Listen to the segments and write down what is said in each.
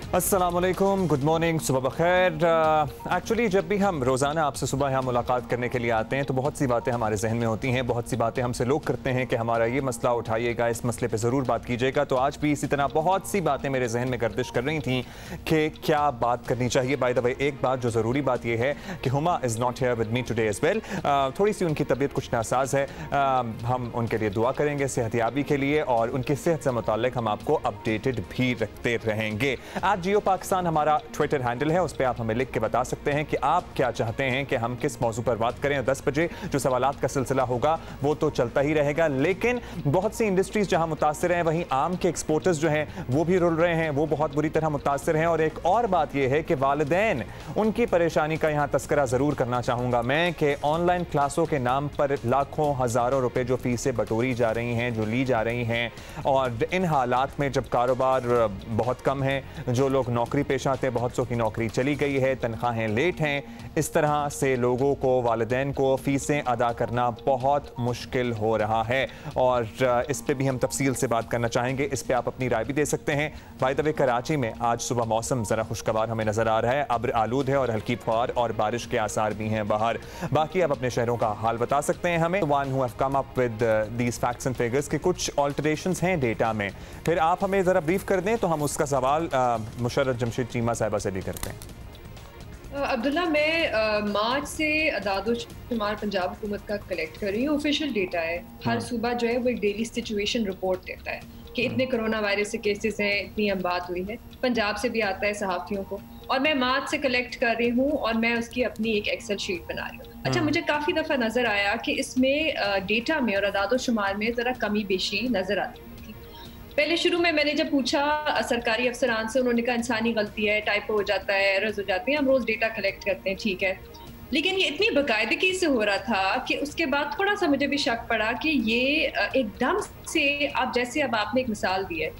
अस्सलामुअलैकुम, good morning, सुबह बखैर। Actually जब भी हम रोज़ाना आपसे सुबह यहाँ मुलाकात करने के लिए आते हैं तो बहुत सी बातें हमारे जहन में होती हैं, बहुत सी बातें हमसे लोग करते हैं कि हमारा ये मसला उठाइएगा, इस मसले पे ज़रूर बात कीजिएगा। तो आज भी इसी तरह बहुत सी बातें मेरे जहन में गर्दिश कर रही थी कि क्या बात करनी चाहिए। बाय द वे, एक बात जो ज़रूरी बात यह है कि Huma is not here with me today as well. थोड़ी सी उनकी तबीयत कुछ नासाज है। हम उनके लिए दुआ करेंगे सेहतियाबी के लिए और उनकी सेहत से मुताल्लिक हम आपको अपडेटेड भी रखते रहेंगे। जियो पाकिस्तान हमारा ट्विटर हैंडल है, उस पर आप हमें लिख के बता सकते हैं कि आप क्या चाहते हैं कि हम किस मौजू पर बात करें। 10 बजे जो सवालात का सिलसिला होगा वो तो चलता ही रहेगा, लेकिन बहुत सी इंडस्ट्रीज जहां मुतासिर हैं वहीं आम के एक्सपोर्टर्स जो हैं वो भी रुल रहे हैं, वो बहुत बुरी तरह मुतासिर हैं। और एक और बात यह है कि वालिदैन, उनकी परेशानी का यहाँ तस्करा ज़रूर करना चाहूँगा मैं कि ऑनलाइन क्लासों के नाम पर लाखों हज़ारों रुपए जो फीसें बटोरी जा रही हैं, जो ली जा रही हैं, और इन हालात में जब कारोबार बहुत कम है, जो लोग नौकरी पेशा थे, बहुत सौ की नौकरी चली गई है, तनख्वाहें लेट हैं, इस तरह से लोगों को, वालिदैन को फ़ीसें अदा करना बहुत मुश्किल हो रहा है। और इस पे भी हम तफसील से बात करना चाहेंगे, इस पे आप अपनी राय भी दे सकते हैं। बाय द वे, कराची में आज सुबह मौसम ज़रा खुशगवार हमें नज़र आ रहा है, अब्र आलूद है और हल्की फुहार और बारिश के आसार भी हैं बाहर। बाकी आप अपने शहरों का हाल बता सकते हैं हमें। One who have come up with these facts and figures के कुछ ऑल्टरेशंस हैं डेटा में, फिर आप हमें ज़रा ब्रीफ कर दें तो हम उसका सवाल मुशर्रफ जमशेद चीमा साहिबा से भी करते हैं। अब्दुल्ला, मैं मार्च से अदाद-ओ-शुमार पंजाब हुकूमत का कलेक्ट कर रही हूँ। ऑफिशियल डेटा है, हर सुबह जो है वो एक डेली सिचुएशन रिपोर्ट देता है कि इतने कोरोना वायरस से केसेस हैं, इतनी अमवात हुई है। पंजाब से भी आता है सहाफ़ियों को, और मैं मार्च से कलेक्ट कर रही हूँ और मैं उसकी अपनी एक एक्सेल शीट बना रही हूँ। अच्छा, मुझे काफ़ी दफ़ा नज़र आया कि इसमें डेटा में और अदाद-ओ-शुमार में ज़रा कमी बेशी नज़र आती है। पहले शुरू में मैंने जब पूछा सरकारी अफसरान से, उन्होंने कहा इंसानी गलती है, टाइपो हो जाता है, एरर्स हो जाते हैं, हम रोज़ डेटा कलेक्ट करते हैं, ठीक है। लेकिन ये इतनी बाकायदगी से हो रहा था कि उसके बाद थोड़ा सा मुझे भी शक पड़ा कि ये एकदम से, आप जैसे अब आपने एक मिसाल दी है,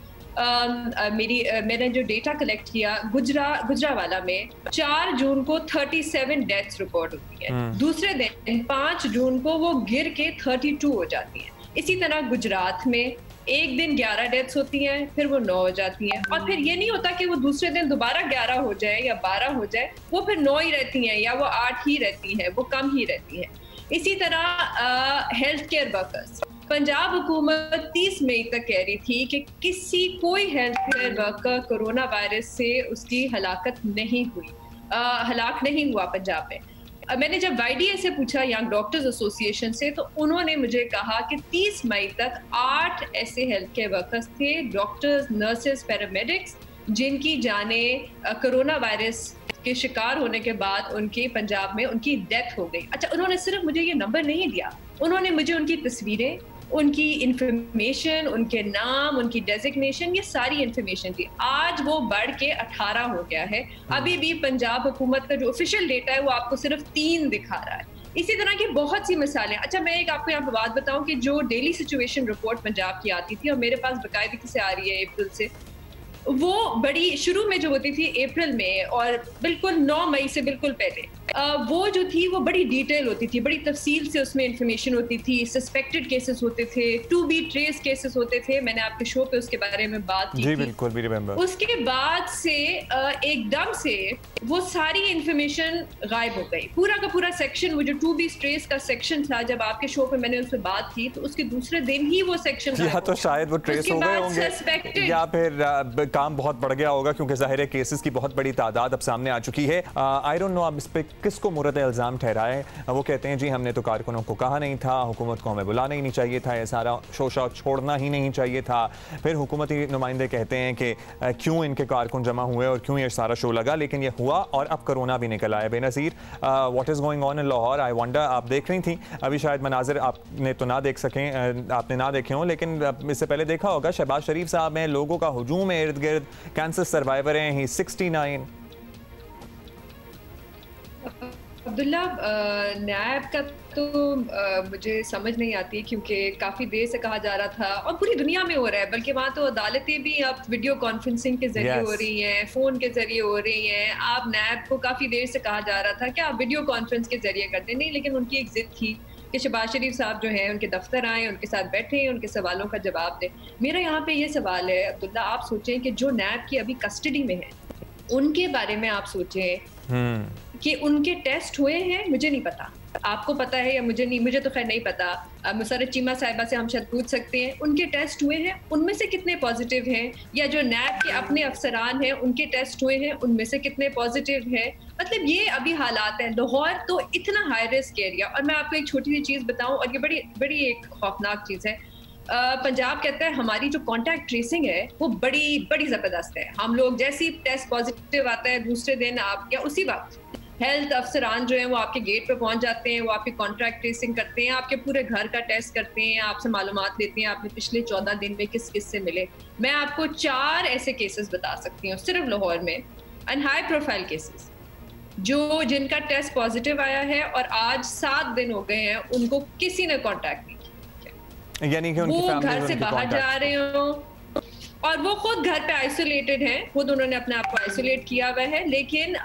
मैंने जो डेटा कलेक्ट किया गुजरावाला में 4 जून को 37 डेथ्स रिपोर्ट होती है, दूसरे दिन 5 जून को वो गिर के 32 हो जाती है। इसी तरह गुजरात में एक दिन 11 डेथ्स होती हैं, फिर वो 9 हो जाती हैं, और फिर ये नहीं होता कि वो दूसरे दिन दोबारा 11 हो जाए या 12 हो जाए, वो फिर 9 ही रहती हैं या वो 8 ही रहती हैं, वो कम ही रहती हैं। इसी तरह हेल्थ केयर वर्कर्स, पंजाब हुकूमत 30 मई तक कह रही थी कि कोई health care worker corona virus से उसकी हलाकत नहीं हुई, हलाक नहीं हुआ पंजाब में। मैंने जब YDA से पूछा, यंग डॉक्टर्स एसोसिएशन से, तो उन्होंने मुझे कहा कि 30 मई तक 8 ऐसे हेल्थ केयर वर्कर्स थे, डॉक्टर्स, नर्सेस, पैरामेडिक्स, जिनकी जानें कोरोना वायरस के शिकार होने के बाद उनके पंजाब में उनकी डेथ हो गई। अच्छा, उन्होंने सिर्फ मुझे ये नंबर नहीं दिया, उन्होंने मुझे उनकी तस्वीरें, उनकी इंफॉर्मेशन, उनके नाम, उनकी डेजिग्नेशन, ये सारी इंफॉर्मेशन थी। आज वो बढ़ के 18 हो गया है। अभी भी पंजाब हुकूमत का जो ऑफिशियल डेटा है वो आपको सिर्फ 3 दिखा रहा है। इसी तरह की बहुत सी मिसालें। अच्छा, मैं एक आपको यहाँ पर बात बताऊं कि जो डेली सिचुएशन रिपोर्ट पंजाब की आती थी और मेरे पास बाकायदगी से आ रही है अप्रैल से, वो बड़ी शुरू में जो होती थी अप्रैल में और बिल्कुल 9 मई से बिल्कुल पहले, वो जो थी वो बड़ी डिटेल होती थी, बड़ी तफसील से उसमें इंफॉर्मेशन होती थी। सस्पेक्टेड केसेस होते थे, टू बी ट्रेस केसेस होते थे, मैंने आपके शो पे उसके बारे में बात की जी, थी। बिल्कुल भी रिमेंबर। उसके बाद से एकदम से वो सारी इंफॉर्मेशन गायब हो गई। पूरा का पूरा सेक्शन, वो जो टू बी ट्रेस का सेक्शन था, जब आपके शो पे मैंने उससे बात की तो उसके दूसरे दिन ही वो सेक्शन या तो शायद वो ट्रेस हो गए होंगे या फिर काम बहुत बढ़ गया होगा, क्योंकि जाहिर है केसेस की बहुत बड़ी तादाद अब सामने आ चुकी है। आई डोंट नो आप इस पे किसको मुरद इल्ज़ाम ठहराएं। वो कहते हैं जी हमने तो कारकुनों को कहा नहीं था, हुकूमत को हमें बुलाना ही नहीं चाहिए था, ये सारा शोशा छोड़ना ही नहीं चाहिए था। फिर हुकूमती नुमाइंदे कहते हैं कि क्यों इनके कारकुन जमा हुए और क्यों ये सारा शो लगा, लेकिन ये हुआ और अब कोरोना भी निकल आया। Benazir, what is going on in Lahore? I wonder, आप देख रही थी अभी, शायद मनाजिर आपने तो ना देख सकें, आपने ना देखे हों, लेकिन इससे पहले देखा होगा, शहबाज शरीफ साहब हैं, लोगों का हुजूम है इर्द गिर्द, कैंसर सर्वाइवर हैं, ही 69। अब्दुल्ला, नैब का तो मुझे समझ नहीं आती, क्योंकि काफ़ी देर से कहा जा रहा था और पूरी दुनिया में हो रहा है, बल्कि वहाँ तो अदालतें भी अब वीडियो कॉन्फ्रेंसिंग के जरिए हो रही हैं, फ़ोन के जरिए हो रही हैं। आप नैब को काफ़ी देर से कहा जा रहा था कि आप वीडियो कॉन्फ्रेंस के जरिए करते नहीं, लेकिन उनकी एक जिद थी कि शहबाज शरीफ साहब जो हैं उनके दफ्तर आएँ, उनके साथ बैठें, उनके सवालों का जवाब दें। मेरा यहाँ पे ये सवाल है अब्दुल्ला, आप सोचें कि जो नैब की अभी कस्टडी में है, उनके बारे में आप सोचें कि उनके टेस्ट हुए हैं, मुझे नहीं पता, आपको पता है या मुझे नहीं, मुझे तो खैर नहीं पता। मुसर्रत चीमा साहिबा से हम शायद पूछ सकते हैं, उनके टेस्ट हुए हैं, उनमें से कितने पॉजिटिव हैं, या जो नैब के अपने अफसरान हैं उनके टेस्ट हुए हैं, उनमें से कितने पॉजिटिव हैं। मतलब ये अभी हालात हैं। लाहौर तो इतना हाई रिस्क एरिया, और मैं आपको एक छोटी सी चीज़ बताऊं, और ये बड़ी बड़ी एक खौफनाक चीज़ है। पंजाब कहता है हमारी जो कॉन्टैक्ट ट्रेसिंग है वो बड़ी बड़ी ज़बरदस्त है। हम लोग जैसे ही टेस्ट पॉजिटिव आता है दूसरे दिन आप या उसी वक्त हेल्थ अफसरान जो हैं वो आपके गेट पे पहुंच जाते हैं, वो आपकी कॉन्ट्रैक्ट ट्रेसिंग करते हैं, आपके पूरे घर का टेस्ट करते हैं, आपसे मालूमात लेते हैं आपने पिछले 14 दिन में किस किस से मिले। मैं आपको 4 ऐसे केसेस बता सकती हूँ सिर्फ लाहौर में, एंड हाई प्रोफाइल केसेस, जो जिनका टेस्ट पॉजिटिव आया है और आज 7 दिन हो गए हैं उनको किसी ने कॉन्टैक्ट नहीं किया, यानी कि वो घर से बाहर जा रहे हो और वो खुद घर पे आइसोलेटेड हैं, खुद उन्होंने अपने आप को आइसोलेट किया हुआ है, लेकिन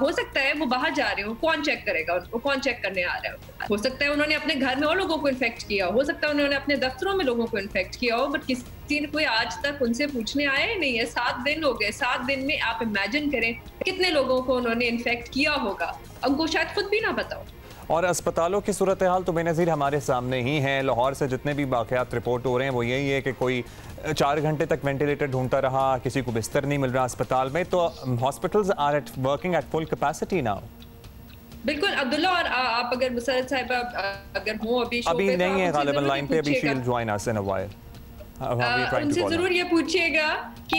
हो सकता है वो बाहर जा रहे हो, कौन चेक करेगा उनको, कौन चेक करने आ रहा है। हो सकता है उन्होंने अपने घर में और लोगों को इन्फेक्ट किया हो सकता है उन्होंने अपने दफ्तरों में लोगों को इन्फेक्ट किया हो, बट किसी ने कोई आज तक उनसे पूछने आया ही नहीं है। 7 दिन हो गए, 7 दिन में आप इमेजिन करें कितने लोगों को उन्होंने इन्फेक्ट किया होगा, उनको शायद खुद भी ना पता हो। और अस्पतालों की सूरत हाल तो बेनज़ीर हमारे सामने ही है। लाहौर से जितने भी वाक़यात रिपोर्ट हो रहे हैं वो यही है कि कोई 4 घंटे तक वेंटिलेटर ढूंढता रहा, किसी को बिस्तर नहीं मिल रहा अस्पताल में, तो hospitals are working at full capacity now. बिल्कुल अब्दुल्ला, और आप अगर मुसर्रत साहिबा अगर हो अभी नहीं है गालिबन लाइन पे, अभी she will join us in a while. उनसे जरूर ये पूछिएगा कि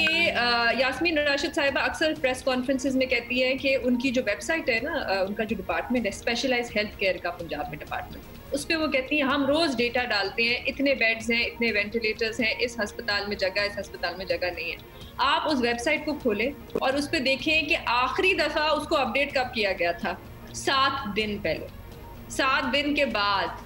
यास्मीन राशिद साहिबा अक्सर प्रेस कॉन्फ्रेंसेस में कहती है कि उनकी जो वेबसाइट है ना, उनका जो डिपार्टमेंट है स्पेशलाइज्ड हेल्थ केयर का पंजाब में डिपार्टमेंट, उस पर वो कहती हैं हम रोज डेटा डालते हैं, इतने बेड्स हैं, इतने वेंटिलेटर्स हैं, इस अस्पताल में जगह, इस अस्पताल में जगह नहीं है। आप उस वेबसाइट को खोलें और उस पर देखें कि आखिरी दफा उसको अपडेट कब किया गया था, 7 दिन पहले। 7 दिन के बाद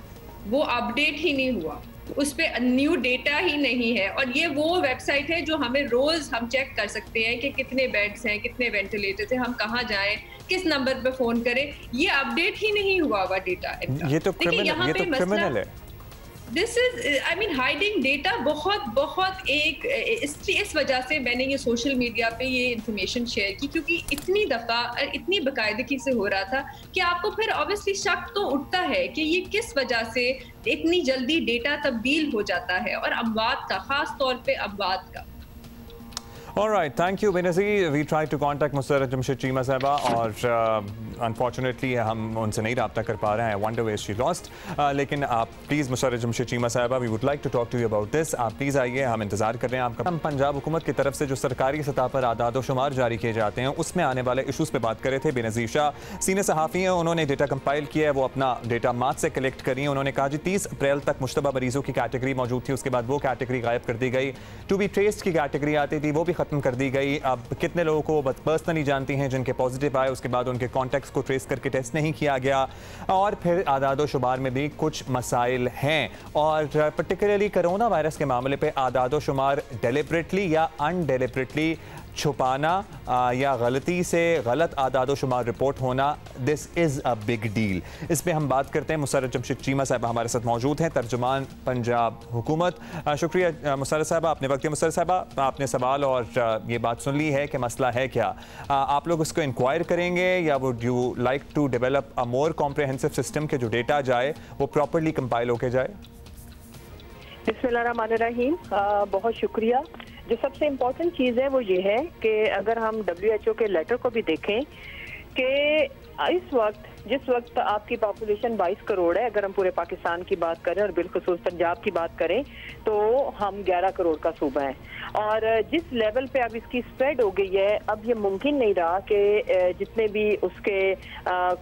वो अपडेट ही नहीं हुआ, उस पर न्यू डेटा ही नहीं है। और ये वो वेबसाइट है जो हमें रोज हम चेक कर सकते हैं कि कितने बेड्स हैं, कितने वेंटिलेटर्स हैं, हम कहाँ जाएं, किस नंबर पे फोन करें। ये अपडेट ही नहीं हुआ हुआ डेटा। ये तो क्रिमिनल है। This is I mean hiding data बहुत एक इस वजह से मैंने ये सोशल मीडिया पे ये इंफॉर्मेशन शेयर की, क्योंकि इतनी दफा इतनी बाकायदगी से हो रहा था कि आपको फिर ऑब्वियसली शक तो उठता है कि ये किस वजह से इतनी जल्दी डेटा तब्दील हो जाता है, और अमवात का, खास तौर पे अमवात का। Alright, thank you Benazir. We tried to contact Musarrat Jamshed Cheema साहिबा और अनफॉर्चुनेटली हम उनसे नहीं रब्ता कर पा रहे हैं। Wonder way she lost. लेकिन आप please Musarrat Jamshed Cheema sahiba, we would like to talk to you about this. आप प्लीज़ आइए, हम इंतजार कर रहे हैं आपका। हम पंजाब हुकूमत की तरफ से जो सरकारी सतह पर आदाद शुमार जारी किए जाते हैं उसमें आने वाले इशूज़ पर बात कर रहे थे। बेनज़ीर शाह सीनियर सहाफ़ी हैं, उन्होंने डेटा कंपाइल किया है, वो अपना डेटा मार्च से कलेक्ट करी है। उन्होंने कहा जी 30 अप्रैल तक मुश्तबा मरीजों की कैटेगरी मौजूद थी, उसके बाद वो कैटेगरी गायब कर दी गई। टू बी ट्रेस्ड की कैटेगरी आती थी, वो भी ख़त्म कर दी गई। अब कितने लोगों को पर्सनली जानती हैं जिनके पॉजिटिव आए, उसके बाद उनके कॉन्टैक्ट्स को ट्रेस करके टेस्ट नहीं किया गया। और फिर आदाद शुमार में भी कुछ मसाइल हैं, और पर्टिकुलरली कोरोना वायरस के मामले पे आदाद शुमार डेलिबरेटली या अनडेलिबरेटली छुपाना या गलती से गलत आदाद शुमार रिपोर्ट होना, this is a big deal. इस पर हम बात करते हैं। मुसर्रत जमशेद चीमा साहबा हमारे साथ मौजूद हैं, तर्जुमान पंजाब हुकूमत। शुक्रिया मुसर्रत साहबा, आपने वक्त दिया। मुसर्रत साहबा, आपने सवाल और ये बात सुन ली है कि मसला है क्या, आप लोग उसको इंक्वायर करेंगे या would you like to develop a more comprehensive system के जो डेटा जाए वो प्रॉपरली कंपाइल होके जाए? बिस्मिल्लाहिर्रहमानिर्रहीम, बहुत शुक्रिया। जो सबसे इम्पोर्टेंट चीज़ है वो ये है कि अगर हम WHO के लेटर को भी देखें कि इस वक्त जिस वक्त आपकी पॉपुलेशन 22 करोड़ है, अगर हम पूरे पाकिस्तान की बात करें और बिलखुसूस पंजाब की बात करें तो हम 11 करोड़ का सूबा है, और जिस लेवल पे अब इसकी स्प्रेड हो गई है, अब ये मुमकिन नहीं रहा कि जितने भी उसके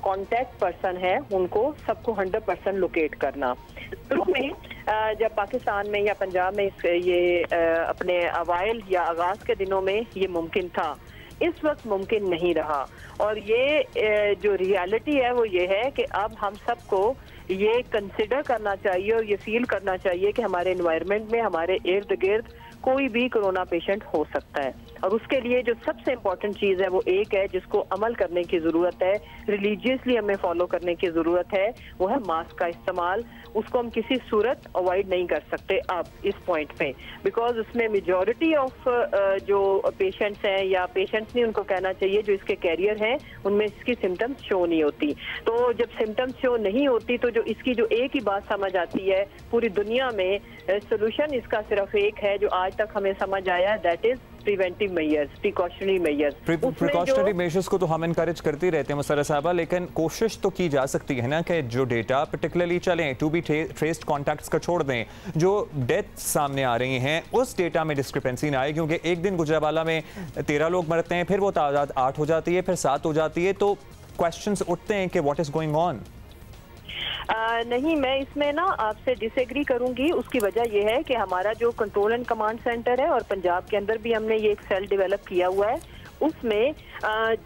कॉन्टैक्ट पर्सन हैं उनको सबको 100% लोकेट करना। शुरू में जब पाकिस्तान में या पंजाब में ये अपने अवाइल या आगाज के दिनों में ये मुमकिन था, इस वक्त मुमकिन नहीं रहा। और ये जो रियलिटी है वो ये है कि अब हम सबको ये कंसिडर करना चाहिए और ये फील करना चाहिए कि हमारे एनवायरनमेंट में, हमारे इर्द गिर्द कोई भी कोरोना पेशेंट हो सकता है। और उसके लिए जो सबसे इम्पोर्टेंट चीज है वो एक है जिसको अमल करने की जरूरत है, रिलीजियसली हमें फॉलो करने की जरूरत है, वो है मास्क का इस्तेमाल। उसको हम किसी सूरत अवॉइड नहीं कर सकते अब इस पॉइंट पे, बिकॉज उसमें मेजॉरिटी ऑफ जो पेशेंट्स हैं, या पेशेंट्स नहीं उनको कहना चाहिए, जो इसके कैरियर हैं, उनमें इसकी सिम्टम्स शो नहीं होती। तो जब सिम्टम्स शो नहीं होती तो जो इसकी जो एक ही बात समझ आती है पूरी दुनिया में, सोल्यूशन इसका सिर्फ एक है जो आज तक हमें समझ आया, that is preventive measures, precautionary measures. Precautionary measures को तो हम इनकरेज करते रहते हैं मुसर्रत साहबा, लेकिन कोशिश तो की जा सकती है ना कि जो डेटा पर्टिकुलरली चलें, टू बी ट्रेस्ड कॉन्टैक्ट्स का छोड़ दें, जो डेथ सामने आ रही हैं उस डेटा में डिस्क्रिपेंसी ना आए, क्योंकि एक दिन गुजरावाला में 13 लोग मरते हैं, फिर वो तादाद 8 हो जाती है, फिर 7 हो जाती है, तो क्वेश्चंस उठते हैं कि व्हाट इज गोइंग ऑन। नहीं, मैं इसमें ना आपसे डिसएग्री करूंगी। उसकी वजह यह है कि हमारा जो कंट्रोल एंड कमांड सेंटर है, और पंजाब के अंदर भी हमने ये एक सेल डेवलप किया हुआ है, उसमें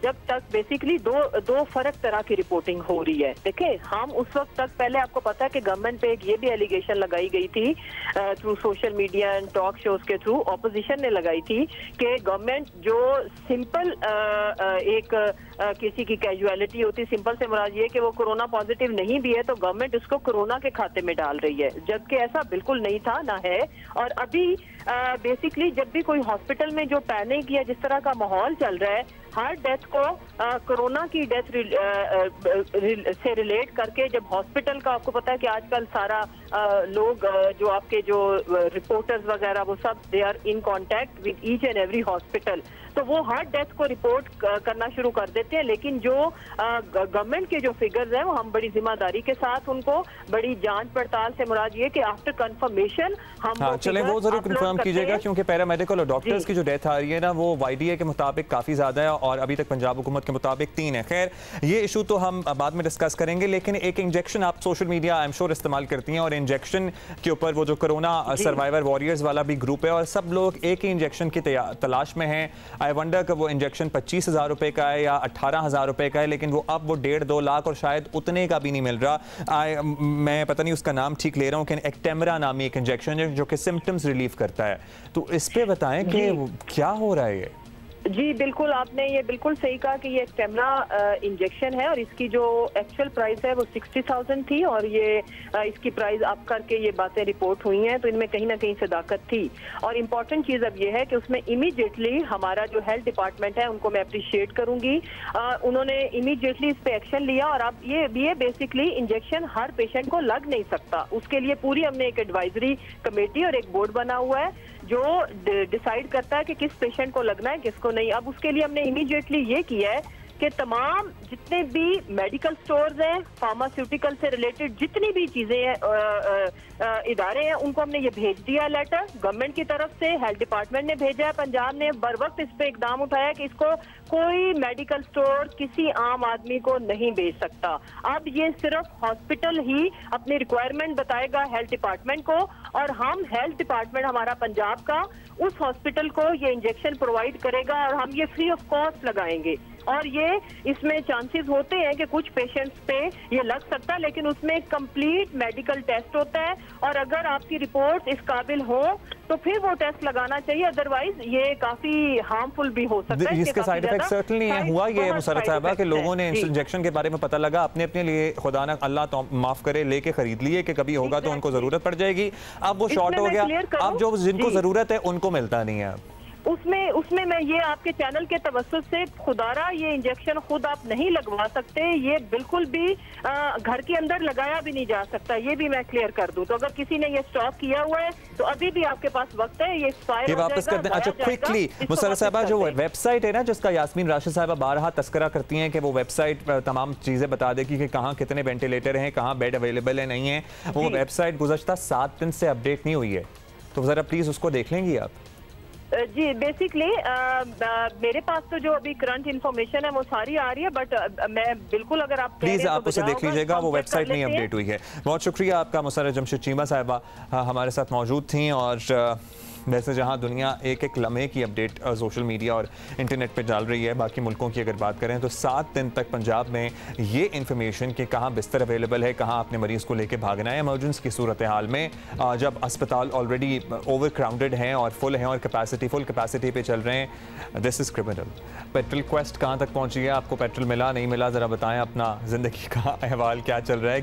जब तक बेसिकली दो फर्क तरह की रिपोर्टिंग हो रही है। देखिए, हम उस वक्त तक, पहले आपको पता है कि गवर्नमेंट पे ये भी एलिगेशन लगाई गई थी through social media and talk shows के थ्रू, ऑपोजिशन ने लगाई थी कि गवर्नमेंट जो सिंपल एक किसी की कैजुअलिटी होती, सिंपल से मुराद ये कि वो कोरोना पॉजिटिव नहीं भी है तो गवर्नमेंट उसको कोरोना के खाते में डाल रही है, जबकि ऐसा बिल्कुल नहीं था, ना है। और अभी बेसिकली जब भी कोई हॉस्पिटल में जो पैनिक या जिस तरह का माहौल चल रहा है, हर डेथ को कोरोना की डेथ से रिलेट करके, जब हॉस्पिटल का आपको पता है कि आजकल सारा लोग जो आपके जो रिपोर्टर्स वगैरह वो सब they are in contact with each and every hospital, तो वो हर डेथ को रिपोर्ट करना शुरू कर देते हैं। लेकिन जो गवर्नमेंट के जो फिगर्स हैं वो हम बड़ी जिम्मेदारी के साथ उनको बड़ी जांच पड़ताल से मुराद ये कि आफ्टर कंफर्मेशन हम चलें वो जरूर कंफर्म कीजिएगा, क्योंकि पैरामेडिकल और डॉक्टर्स की जो डेथ आ रही है ना, वो वाईडीए के मुताबिक काफी ज्यादा है और अभी तक पंजाब हुकूमत के मुताबिक 3 है। खैर, ये इशू तो हम बाद में डिस्कस करेंगे, लेकिन एक इंजेक्शन आप social media I am sure इस्तेमाल करती हैं, और इंजेक्शन के ऊपर वो जो कोरोना सर्वाइवर वॉरियर्स वाला भी ग्रुप है, और सब लोग एक ही इंजेक्शन की तलाश में हैं। आई वंडर कि वो इंजेक्शन 25,000 रुपए का है या 18,000 रुपए का है, लेकिन वो अब वो 1.5-2 लाख और शायद उतने का भी नहीं मिल रहा। मैं पता नहीं उसका नाम ठीक ले रहा हूँ कि एक्टेमरा नामी एक इंजेक्शन है जो कि सिम्टम्स रिलीव करता है। तो इस पे बताएं कि क्या हो रहा है ये। जी बिल्कुल, आपने ये बिल्कुल सही कहा कि ये एक्टेमरा इंजेक्शन है, और इसकी जो एक्चुअल प्राइस है वो 60,000 थी, और ये इसकी प्राइस अप करके ये बातें रिपोर्ट हुई हैं, तो इनमें कहीं ना कहीं सदाकत थी। और इम्पॉर्टेंट चीज़ अब ये है कि उसमें इमीडिएटली हमारा जो हेल्थ डिपार्टमेंट है उनको मैं अप्रिशिएट करूंगी, उन्होंने इमीडिएटली इस पे एक्शन लिया। और अब ये बेसिकली इंजेक्शन हर पेशेंट को लग नहीं सकता, उसके लिए पूरी हमने एक एडवाइजरी कमेटी और एक बोर्ड बना हुआ है जो डिसाइड करता है कि किस पेशेंट को लगना है, किसको नहीं। अब उसके लिए हमने इमीडिएटली ये किया है कि तमाम जितने भी मेडिकल स्टोर्स हैं, फार्मास्यूटिकल से रिलेटेड जितनी भी चीजें हैं, इदारे हैं, उनको हमने ये भेज दिया लेटर गवर्नमेंट की तरफ से, हेल्थ डिपार्टमेंट ने भेजा है, पंजाब ने बर वक्त इस पे इकदाम उठाया कि इसको कोई मेडिकल स्टोर किसी आम आदमी को नहीं बेच सकता। अब ये सिर्फ हॉस्पिटल ही अपनी रिक्वायरमेंट बताएगा हेल्थ डिपार्टमेंट को, और हम हेल्थ डिपार्टमेंट हमारा पंजाब का उस हॉस्पिटल को ये इंजेक्शन प्रोवाइड करेगा, और हम ये फ्री ऑफ कॉस्ट लगाएंगे। और ये इसमें चांसेस होते हैं कि कुछ पेशेंट्स पे ये लग सकता है, लेकिन उसमें कंप्लीट मेडिकल टेस्ट होता है, और अगर आपकी रिपोर्ट इस काबिल हो तो फिर वो टेस्ट लगाना चाहिए, अदरवाइज ये काफी हार्मफुल भी हो सकता है। इसके साइड इफेक्ट सर्टेनली हुआ ये मुसर्रत साहबा कि लोगों ने इंजेक्शन के बारे में पता लगा, अपने अपने लिए, खुदा ना अल्लाह तो माफ करे, लेके खरीद लिए कि कभी होगा तो उनको जरूरत पड़ जाएगी। अब वो शॉर्ट हो गया, अब जो जिनको जरूरत है उनको मिलता नहीं है। उसमें मैं ये आपके चैनल के तवज्जुह से, खुदारा ये इंजेक्शन खुद आप नहीं लगवा सकते, ये बिल्कुल भी घर के अंदर लगाया भी नहीं जा सकता, ये भी मैं क्लियर कर दूं। तो अगर किसी ने ये स्टॉक किया हुआ है तो अभी भी आपके पास वक्त है, ये एक्सपायर हो वापस कर दें। अच्छा, क्विकली मुसर्रत साहबा, जो वेबसाइट है ना जिसका यास्मीन राशिद साहबा बारहा तस्करा करती हैं कि वो वेबसाइट तमाम चीजें बता देगी कि कहाँ कितने वेंटिलेटर हैं, कहाँ बेड अवेलेबल है, नहीं है, वो वेबसाइट गुज़श्ता 7 दिन से अपडेट नहीं हुई है, तो जरा प्लीज उसको देख लेंगी आप। जी बेसिकली मेरे पास तो जो अभी करंट इन्फॉर्मेशन है वो सारी आ रही है, बट मैं बिल्कुल, अगर आप प्लीज आप उसे देख लीजिएगा, वो वेबसाइट नहीं अपडेट हुई है। बहुत शुक्रिया आपका। मुसर्रत जमशेद चीमा साहिबा हमारे साथ मौजूद थी, और वैसे जहां दुनिया एक एक लम्हे की अपडेट सोशल मीडिया और इंटरनेट पे डाल रही है, बाकी मुल्कों की अगर बात करें तो 7 दिन तक पंजाब में ये इन्फॉर्मेशन कि कहाँ बिस्तर अवेलेबल है, कहाँ अपने मरीज़ को लेके भागना है इमरजेंसी की सूरत हाल में, जब अस्पताल ऑलरेडी ओवर क्राउडेड हैं और फुल हैं और फुल कैपेसिटी पे चल रहे हैं। This is criminal. Petrol quest कहाँ तक पहुँची है? आपको पेट्रोल मिला नहीं मिला, ज़रा बताएं अपना ज़िंदगी का अहवाल क्या चल रहा है।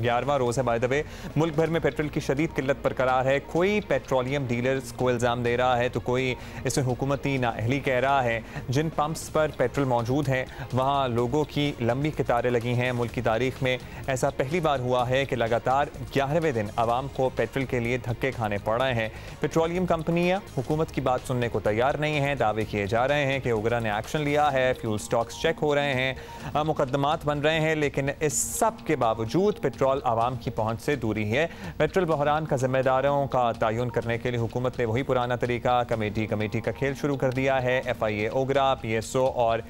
11वां रोज़ है बाय द वे। मुल्क भर में पेट्रोल की शदीद किल्लत बरकरार है। कोई पेट्रोलियम डीलर्स को इल्ज़ाम दे रहा है तो कोई इसे हुकूमती नाअहली कह रहा है। जिन पंप्स पर पेट्रोल मौजूद है वहाँ लोगों की लंबी कतारें लगी हैं। मुल्क की तारीख में ऐसा पहली बार हुआ है कि लगातार 11वें दिन आवाम को पेट्रोल के लिए धक्के खाने पड़ रहे हैं। पेट्रोलियम कंपनियाँ हुकूमत की बात सुनने को तैयार नहीं हैं। दावे किए जा रहे हैं कि उगरा ने एक्शन लिया है, फ्यूल स्टॉक्स चेक हो रहे हैं, मुकदमात बन रहे हैं, लेकिन इस सब के बावजूद पेट्रोल आवाम की पहुंच से दूरी है। पेट्रोल बहरान का जिम्मेदारों का तयन करने के लिए हुकूमत ने वही पुराना तरीका कमेटी का खेल शुरू कर दिया है। FIA ओगरा, PSO और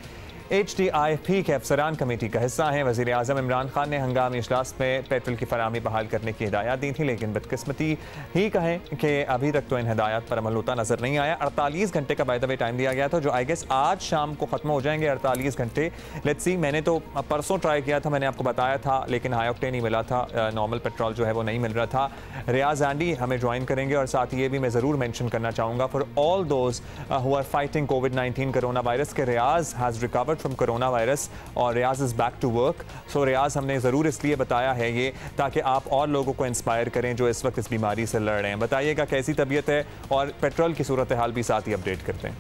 HDIP के अफसरान कमेटी का हिस्सा हैं। वज़ीर आज़म इमरान खान ने हंगामी इजलास में पेट्रोल की फराहमी बहाल करने की हिदायत दी थी, लेकिन बदकिस्मती ही कहें कि अभी तक तो इन हिदायत पर अमल होता नजर नहीं आया। 48 घंटे का बाय द वे टाइम दिया गया था, जो आई गेस आज शाम को ख़त्म हो जाएंगे 48 घंटे। लेट्स सी, मैंने तो परसों ट्राई किया था, मैंने आपको बताया था, लेकिन हाई ऑक्टेन ही मिला था, नॉर्मल पेट्रोल जो है वो नहीं मिल रहा था। रियाज आंडी हमें ज्वाइन करेंगे और साथ ये भी मैं ज़रूर मैंशन करना चाहूँगा for all those who are fighting कोविड-19 कोरोना वायरस के Riaz has recovered from corona virus और Riaz is back to work. So Riaz हमने ज़रूर इसलिए बताया है ये ताकि आप और लोगों को इंस्पायर करें जो इस वक्त इस बीमारी से लड़ रहे हैं। बताइएगा कैसी तबीयत है और पेट्रोल की सूरत हाल भी साथ ही अपडेट करते हैं।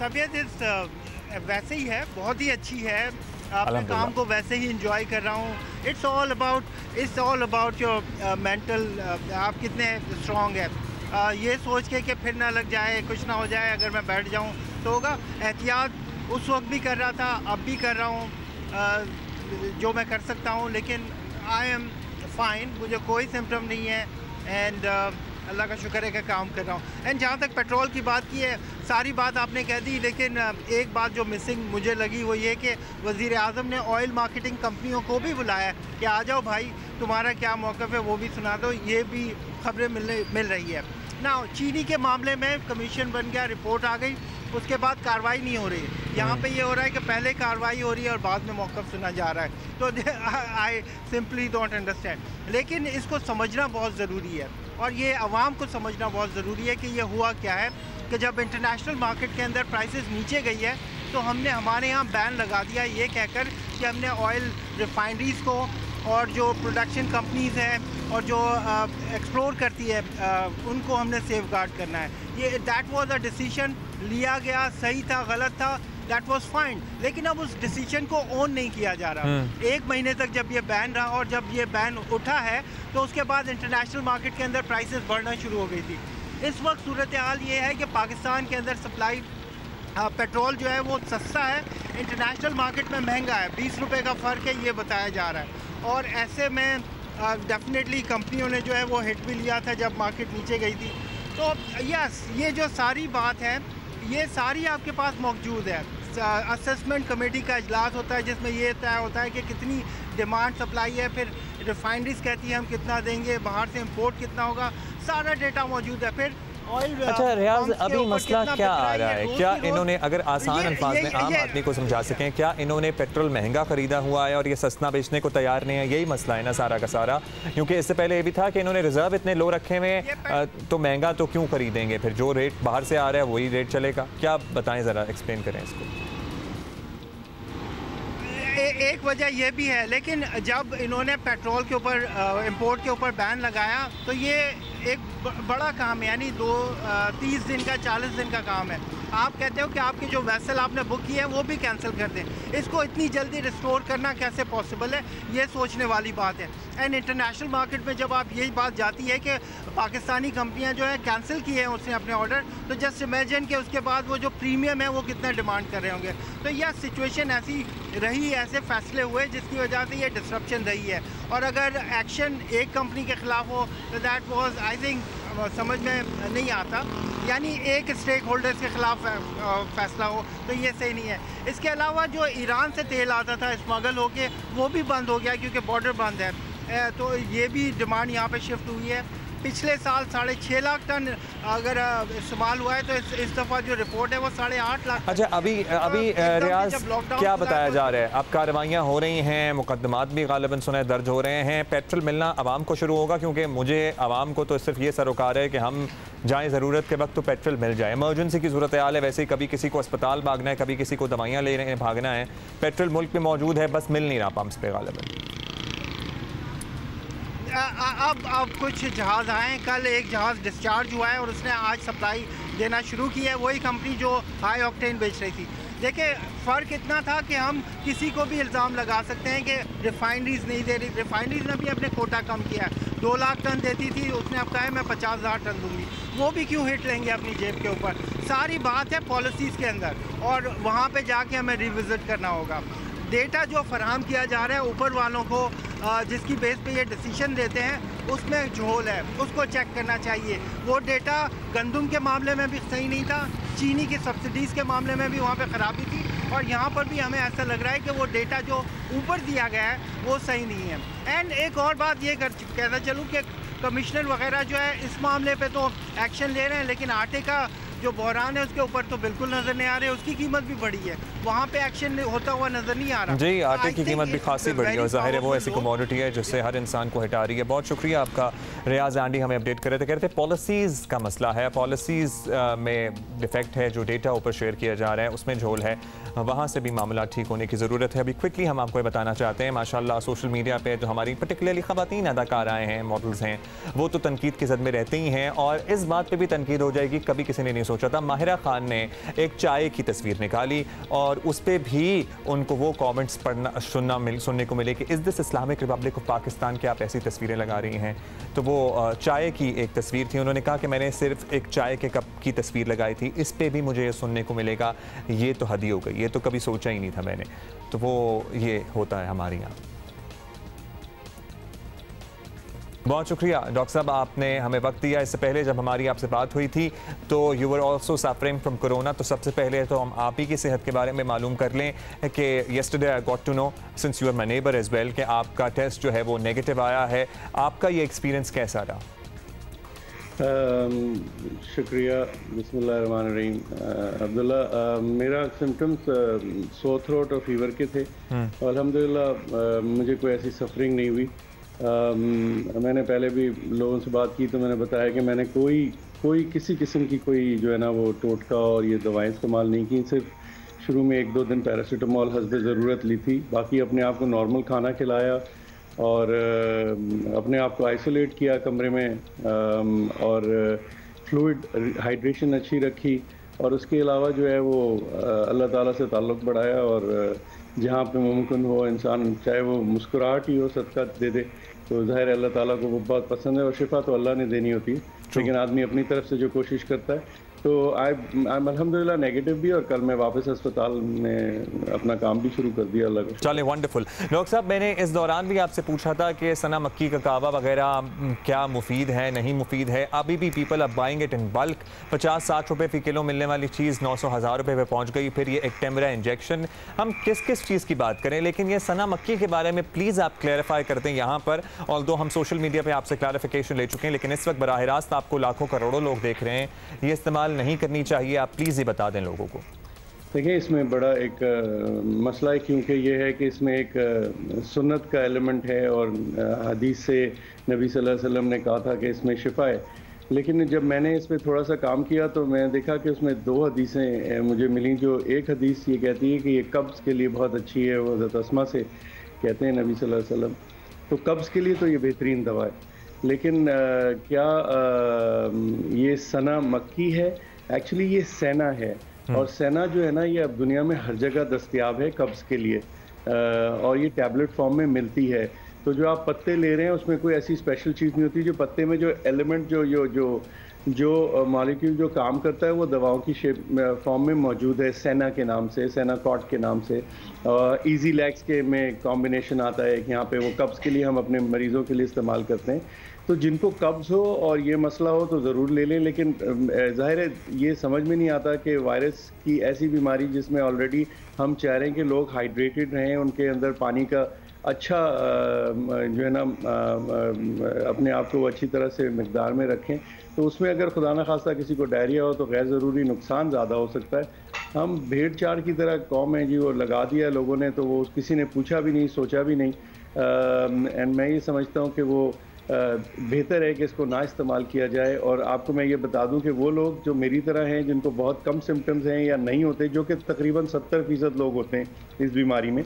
तबीयत वैसे ही है, बहुत ही अच्छी है। अपने काम को वैसे ही इंजॉय कर रहा हूँ। It's all about your mental, आप कितने स्ट्रॉन्ग है। ये सोच के कि फिर ना लग जाए, कुछ ना हो जाए अगर मैं बैठ जाऊँ तो होगा। एहतियात उस वक्त भी कर रहा था, अब भी कर रहा हूँ जो मैं कर सकता हूँ, लेकिन आई एम फाइन, मुझे कोई सिम्टम नहीं है एंड अल्लाह का शुक्र है कि काम कर रहा हूँ। एंड जहाँ तक पेट्रोल की बात की है, सारी बात आपने कह दी, लेकिन एक बात जो मिसिंग मुझे लगी वो ये कि वज़ीर आज़म ने ऑयल मार्केटिंग कंपनियों को भी बुलाया कि आ जाओ भाई, तुम्हारा क्या मौक़िफ़ है वो भी सुना दो। ये भी खबरें मिल रही है ना। चीनी के मामले में कमीशन बन गया, रिपोर्ट आ गई, उसके बाद कार्रवाई नहीं हो रही। यहाँ पे ये हो रहा है कि पहले कार्रवाई हो रही है और बाद में मौक़िफ़ सुना जा रहा है। तो आई सिंपली डोंट अंडरस्टैंड। लेकिन इसको समझना बहुत ज़रूरी है और ये आवाम को समझना बहुत ज़रूरी है कि ये हुआ क्या है कि जब इंटरनेशनल मार्केट के अंदर प्राइसेस नीचे गई है तो हमने हमारे यहाँ बैन लगा दिया ये कहकर कि हमने ऑयल रिफाइनरीज़ को और जो प्रोडक्शन कंपनीज़ हैं और जो एक्सप्लोर करती है उनको हमने सेफ गार्ड करना है। ये दैट वाज अ डिसीजन लिया गया, सही था गलत था, दैट वाज फाइन, लेकिन अब उस डिसीजन को ऑन नहीं किया जा रहा। 1 महीने तक जब ये बैन रहा और जब ये बैन उठा है तो उसके बाद इंटरनेशनल मार्केट के अंदर प्राइसेस बढ़ना शुरू हो गई थी। इस वक्त सूरत हाल ये है कि पाकिस्तान के अंदर सप्लाई पेट्रोल जो है वो सस्ता है, इंटरनेशनल मार्केट में महंगा है, 20 रुपये का फ़र्क है ये बताया जा रहा है। और ऐसे में डेफिनेटली कंपनियों ने जो है वो हिट भी लिया था जब मार्केट नीचे गई थी। तो यस, ये जो सारी बात है ये सारी आपके पास मौजूद है। असेसमेंट कमेटी का इजलास होता है जिसमें ये तय होता है कि कितनी डिमांड सप्लाई है, फिर रिफाइनरीज कहती है हम कितना देंगे, बाहर से इंपोर्ट कितना होगा, सारा डेटा मौजूद है। फिर अच्छा रियाज, अभी मसला क्या आ रहा है? क्या इन्होंने, अगर आसान अल्फाज में आम आदमी को समझा सकें, क्या इन्होंने पेट्रोल महंगा खरीदा हुआ है और ये सस्ता बेचने को तैयार नहीं है? यही मसला है ना सारा का सारा, क्योंकि इससे पहले ये भी था कि इन्होंने रिजर्व इतने लो रखे हुए हैं तो महंगा तो क्यों खरीदेंगे, फिर जो रेट बाहर से आ रहा है वही रेट चलेगा। क्या बताएं, ज़रा एक्सप्लेन करें इसको। एक वजह यह भी है, लेकिन जब इन्होंने पेट्रोल के ऊपर इंपोर्ट के ऊपर बैन लगाया तो ये एक बड़ा काम है, यानी 30 दिन का 40 दिन का काम है। आप कहते हो कि आपकी जो वेसल आपने बुक की है वो भी कैंसिल कर दें, इसको इतनी जल्दी रिस्टोर करना कैसे पॉसिबल है, ये सोचने वाली बात है। एंड इंटरनेशनल मार्केट में जब आप यही बात जाती है कि पाकिस्तानी कंपनियां जो है कैंसिल किए हैं उसने अपने ऑर्डर, तो जस्ट इमेजिन कि उसके बाद वो जो प्रीमियम है वो कितना डिमांड कर रहे होंगे। तो यह सिचुएशन ऐसी रही, ऐसे फैसले हुए जिसकी वजह से ये डिस्ट्रप्शन रही है। और अगर एक्शन एक कंपनी के ख़िलाफ़ हो तो दैट वाज आई थिंक समझ में नहीं आता, यानी एक स्टेक होल्डर्स के ख़िलाफ़ फैसला हो तो ये सही नहीं है। इसके अलावा जो ईरान से तेल आता था स्मगल होके वो भी बंद हो गया क्योंकि बॉर्डर बंद है। तो ये भी डिमांड यहाँ पे शिफ्ट हुई है। पिछले साल 6.5 लाख टन अगर इस्तेमाल हुआ है तो इस दफ़ा जो रिपोर्ट है वो 8.5 लाख। अच्छा, अभी रियाज क्या बताया जा रहा है? अब कार्रवाइयाँ हो रही हैं, मुकदमात भी गालिबन सुने दर्ज हो रहे हैं, पेट्रोल मिलना आवाम को शुरू होगा? क्योंकि मुझे आवाम को तो सिर्फ ये सरोकार है कि हम जाएँ ज़रूरत के वक्त तो पेट्रोल मिल जाए। इमरजेंसी की सूरत हाल है, वैसे ही कभी किसी को अस्पताल भागना है, कभी किसी को दवाइयाँ लेने भागना है। पेट्रोल मुल्क में मौजूद है, बस मिल नहीं रहा पंप्स पे गालिबन। अब कुछ जहाज़ आए, कल एक जहाज़ डिस्चार्ज हुआ है और उसने आज सप्लाई देना शुरू की है, वही कंपनी जो हाई ऑक्टेन बेच रही थी। देखिए फ़र्क इतना था कि हम किसी को भी इल्ज़ाम लगा सकते हैं कि रिफाइनरीज नहीं दे रही। रिफाइनरीज ने भी अपने कोटा कम किया है, 2 लाख टन देती थी, उसने अब कहा है मैं 50,000 टन दूंगी। वो भी क्यों हिट लेंगे अपनी जेब के ऊपर? सारी बात है पॉलिसीज़ के अंदर, और वहाँ पे जाके हमें रिविज़िट करना होगा। डेटा जो फराहम किया जा रहा है ऊपर वालों को, जिसकी बेस पे ये डिसीजन लेते हैं, उसमें झोल है, उसको चेक करना चाहिए। वो डेटा गंदम के मामले में भी सही नहीं था, चीनी की सब्सिडीज़ के मामले में भी वहाँ पे ख़राबी थी, और यहाँ पर भी हमें ऐसा लग रहा है कि वो डेटा जो ऊपर दिया गया है वो सही नहीं है। एंड एक और बात ये कहना चलूँ कि कमिश्नर वगैरह जो है इस मामले पे तो एक्शन ले रहे हैं, लेकिन आटे का जो बहरान है उसके ऊपर तो बिल्कुल नज़र नहीं आ रहे। उसकी कीमत भी बढ़ी है, वहाँ पे एक्शन होता हुआ नज़र नहीं आ रहा। जी, आटे की कीमत भी खासी बढ़ी है और ज़ाहिर है वो ऐसी कमोडिटी है जिससे हर इंसान को हिटा रही है। बहुत शुक्रिया आपका रियाज आंडी, हमें अपडेट कर रहे थे। कह रहे थे पॉलिसीज़ का मसला है, पॉलिसीज़ में डिफेक्ट है, जो डेटा ऊपर शेयर किया जा रहा है उसमें झोल है, वहाँ से भी मामला ठीक होने की ज़रूरत है। अभी क्विकली हम आपको बताना चाहते हैं, माशाल्लाह सोशल मीडिया पे जो हमारी पर्टिकुलरली ख़वातीन अदाकाराएँ हैं, मॉडल्स हैं, वो तो तनकीद की ज़द में रहते ही हैं, और इस बात पर भी तनकीद हो जाएगी, कभी किसी ने नहीं सोचा था। माहिरा खान ने एक चाय की तस्वीर निकाली और उस पर भी उनको वो कमेंट्स सुनने को मिले कि is this Islamic Republic of Pakistan, के आप ऐसी तस्वीरें लगा रही हैं। तो वो चाय की एक तस्वीर थी, उन्होंने कहा कि मैंने सिर्फ एक चाय के कप की तस्वीर लगाई थी, इस पे भी मुझे ये सुनने को मिलेगा, ये तो हद ही हो गई, ये तो कभी सोचा ही नहीं था मैंने। तो वो ये होता है हमारे यहाँ। बहुत शुक्रिया डॉक्टर साहब, आपने हमें वक्त दिया। इससे पहले जब हमारी आपसे बात हुई थी तो you were also suffering from corona, तो सबसे पहले तो हम आप ही की सेहत के बारे में मालूम कर लें कि yesterday I got to know since you are my neighbour as well कि आपका टेस्ट जो है वो नेगेटिव आया है। आपका ये एक्सपीरियंस कैसा रहा? शुक्रिया। बिस्मिल्लाहिर्रहमानिर्रहीम। अब्दुल्ला, मेरा सिम्टम्स सोर थ्रोट और फीवर के थे। अल्हम्दुलिल्लाह मुझे कोई ऐसी सफरिंग नहीं हुई। मैंने पहले भी लोगों से बात की तो मैंने बताया कि मैंने कोई किसी किस्म की कोई जो है ना वो टोटका और ये दवाएं इस्तेमाल नहीं की। सिर्फ शुरू में 1-2 दिन पैरासीटामोल हस्बे ज़रूरत ली थी, बाकी अपने आप को नॉर्मल खाना खिलाया और अपने आप को आइसोलेट किया कमरे में, और फ्लूइड हाइड्रेशन अच्छी रखी, और उसके अलावा जो है वो अल्लाह ताला से ताल्लुक़ बढ़ाया, और जहाँ पे मुमकिन हो इंसान चाहे वो मुस्कुराहट ही हो सदका दे दे, तो ज़ाहिर है अल्लाह ताला को वो बहुत पसंद है, और शिफा तो अल्लाह ने देनी होती है, लेकिन आदमी अपनी तरफ से जो कोशिश करता है। तो आई अल्हम्दुलिल्लाह नेगेटिव भी, और कल मैं वापस अस्पताल में अपना काम भी शुरू कर दिया। अल्लाह का चले, वंडरफुल। डॉक्टर साहब, मैंने इस दौरान भी आपसे पूछा था कि सना मक्की का कहवा वगैरह क्या मुफीद है, नहीं मुफीद है? अभी भी पीपल अब बाइंग इट इन बल्क। 50-60 रुपये फ़ी किलो मिलने वाली चीज़ 900-1000 रुपये पे पहुँच गई। फिर ये एक्टेमरा इंजेक्शन, हम किस किस चीज़ की बात करें? लेकिन ये सना मक्की के बारे में प्लीज़ आप क्लैरिफाई कर दें यहाँ पर। ऑल्दो हम सोशल मीडिया पर आपसे क्लैरिफिकेशन ले चुके हैं, लेकिन इस वक्त बराह रास्त आपको लाखों करोड़ों लोग देख रहे हैं, ये इस्तेमाल नहीं करनी चाहिए, आप प्लीज़ ये बता दें लोगों को। देखिए, इसमें बड़ा एक मसला है, क्योंकि ये है कि इसमें एक सुन्नत का एलिमेंट है, और हदीस से नबी सल्लल्लाहु अलैहि वसल्लम ने कहा था कि इसमें शिफा है। लेकिन जब मैंने इस पर थोड़ा सा काम किया तो मैं देखा कि उसमें 2 हदीसें मुझे मिली। जो एक हदीस ये कहती है कि ये कब्ज़ के लिए बहुत अच्छी है, वो हज़रत अस्मा से कहते हैं नबी सल्लल्लाहु अलैहि वसल्लम, तो कब्ज़ के लिए तो ये बेहतरीन दवा है। लेकिन क्या ये सना मक्की है? एक्चुअली ये सेना है, और सेना जो है ना ये अब दुनिया में हर जगह दस्तयाब है कब्ज़ के लिए, और ये टैबलेट फॉर्म में मिलती है। तो जो आप पत्ते ले रहे हैं उसमें कोई ऐसी स्पेशल चीज़ नहीं होती। जो पत्ते में जो एलिमेंट जो मॉलिक्यूल जो काम करता है वो दवाओं की शेप फॉर्म में मौजूद है, सेना के नाम से, सेनाकॉट के नाम से। इजी लैक्स के में कॉम्बिनेशन आता है कि यहाँ पे वो कब्ज़ के लिए हम अपने मरीज़ों के लिए इस्तेमाल करते हैं। तो जिनको कब्ज़ हो और ये मसला हो तो ज़रूर ले लें, लेकिन ज़ाहिर है ये समझ में नहीं आता कि वायरस की ऐसी बीमारी जिसमें ऑलरेडी हम चाह रहे हैं कि लोग हाइड्रेटेड रहें, उनके अंदर पानी का अच्छा जो है ना अपने आप को अच्छी तरह से मिकदार में रखें। तो उसमें अगर खुदा न खास्ता किसी को डायरिया हो तो गैर ज़रूरी नुकसान ज़्यादा हो सकता है। हम भेड़ चाड़ की तरह कौम है जी, वो लगा दिया लोगों ने तो वो किसी ने पूछा भी नहीं, सोचा भी नहीं। एंड मैं ये समझता हूँ कि वो बेहतर है कि इसको ना इस्तेमाल किया जाए। और आपको मैं ये बता दूं कि वो लोग जो मेरी तरह हैं, जिनको बहुत कम सिम्टम्स हैं या नहीं होते, जो कि तकरीबन 70% लोग होते हैं इस बीमारी में,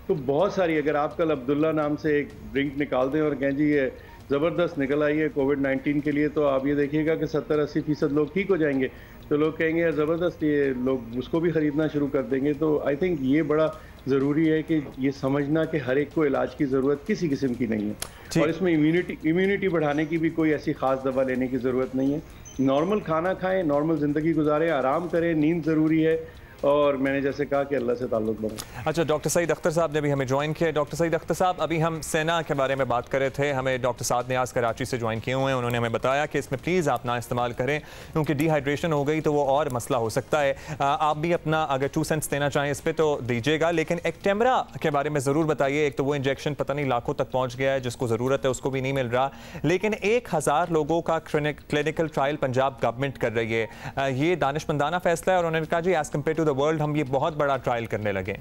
तो बहुत सारी, अगर आप कल अब्दुल्ला नाम से एक ड्रिंक निकाल दें और कहें जी ये ज़बरदस्त निकल आई है कोविड-19 के लिए, तो आप ये देखिएगा कि 70-80% लोग ठीक हो जाएंगे। तो लोग कहेंगे यार ज़बरदस्त, ये लोग उसको भी ख़रीदना शुरू कर देंगे। तो आई थिंक ये बड़ा ज़रूरी है कि ये समझना कि हर एक को इलाज की ज़रूरत किसी किस्म की नहीं है, और इसमें इम्यूनिटी बढ़ाने की भी कोई ऐसी ख़ास दवा लेने की ज़रूरत नहीं है। नॉर्मल खाना खाएं, नॉर्मल ज़िंदगी गुजारें, आराम करें, नींद ज़रूरी है, और मैंने जैसे कहा कि अल्लाह से ताल्लुक़ बनाएं। अच्छा, डॉक्टर सईद अख्तर साहब ने भी हमें ज्वाइन किया। डॉक्टर सईद अख्तर साहब, अभी हम सेना के बारे में बात कर रहे थे, हमें डॉक्टर साद नियाज कराची से ज्वाइन किए हुए हैं। उन्होंने हमें बताया कि इसमें प्लीज़ आप ना इस्तेमाल करें क्योंकि डिहाइड्रेशन हो गई तो वो और मसला हो सकता है। आप भी अपना अगर 2 सेंट्स देना चाहें इस पर तो दीजिएगा, लेकिन एक्टेमरा के बारे में ज़रूर बताइए। एक तो वो इंजेक्शन पता नहीं लाखों तक पहुँच गया है, जिसको ज़रूरत है उसको भी नहीं मिल रहा, लेकिन 1000 लोगों का क्लिनिकल ट्रायल पंजाब गवर्नमेंट कर रही है। ये दानिशमंदाना फैसला है और उन्होंने कहा जी as compared to the world हम ये बहुत बड़ा ट्रायल करने लगे।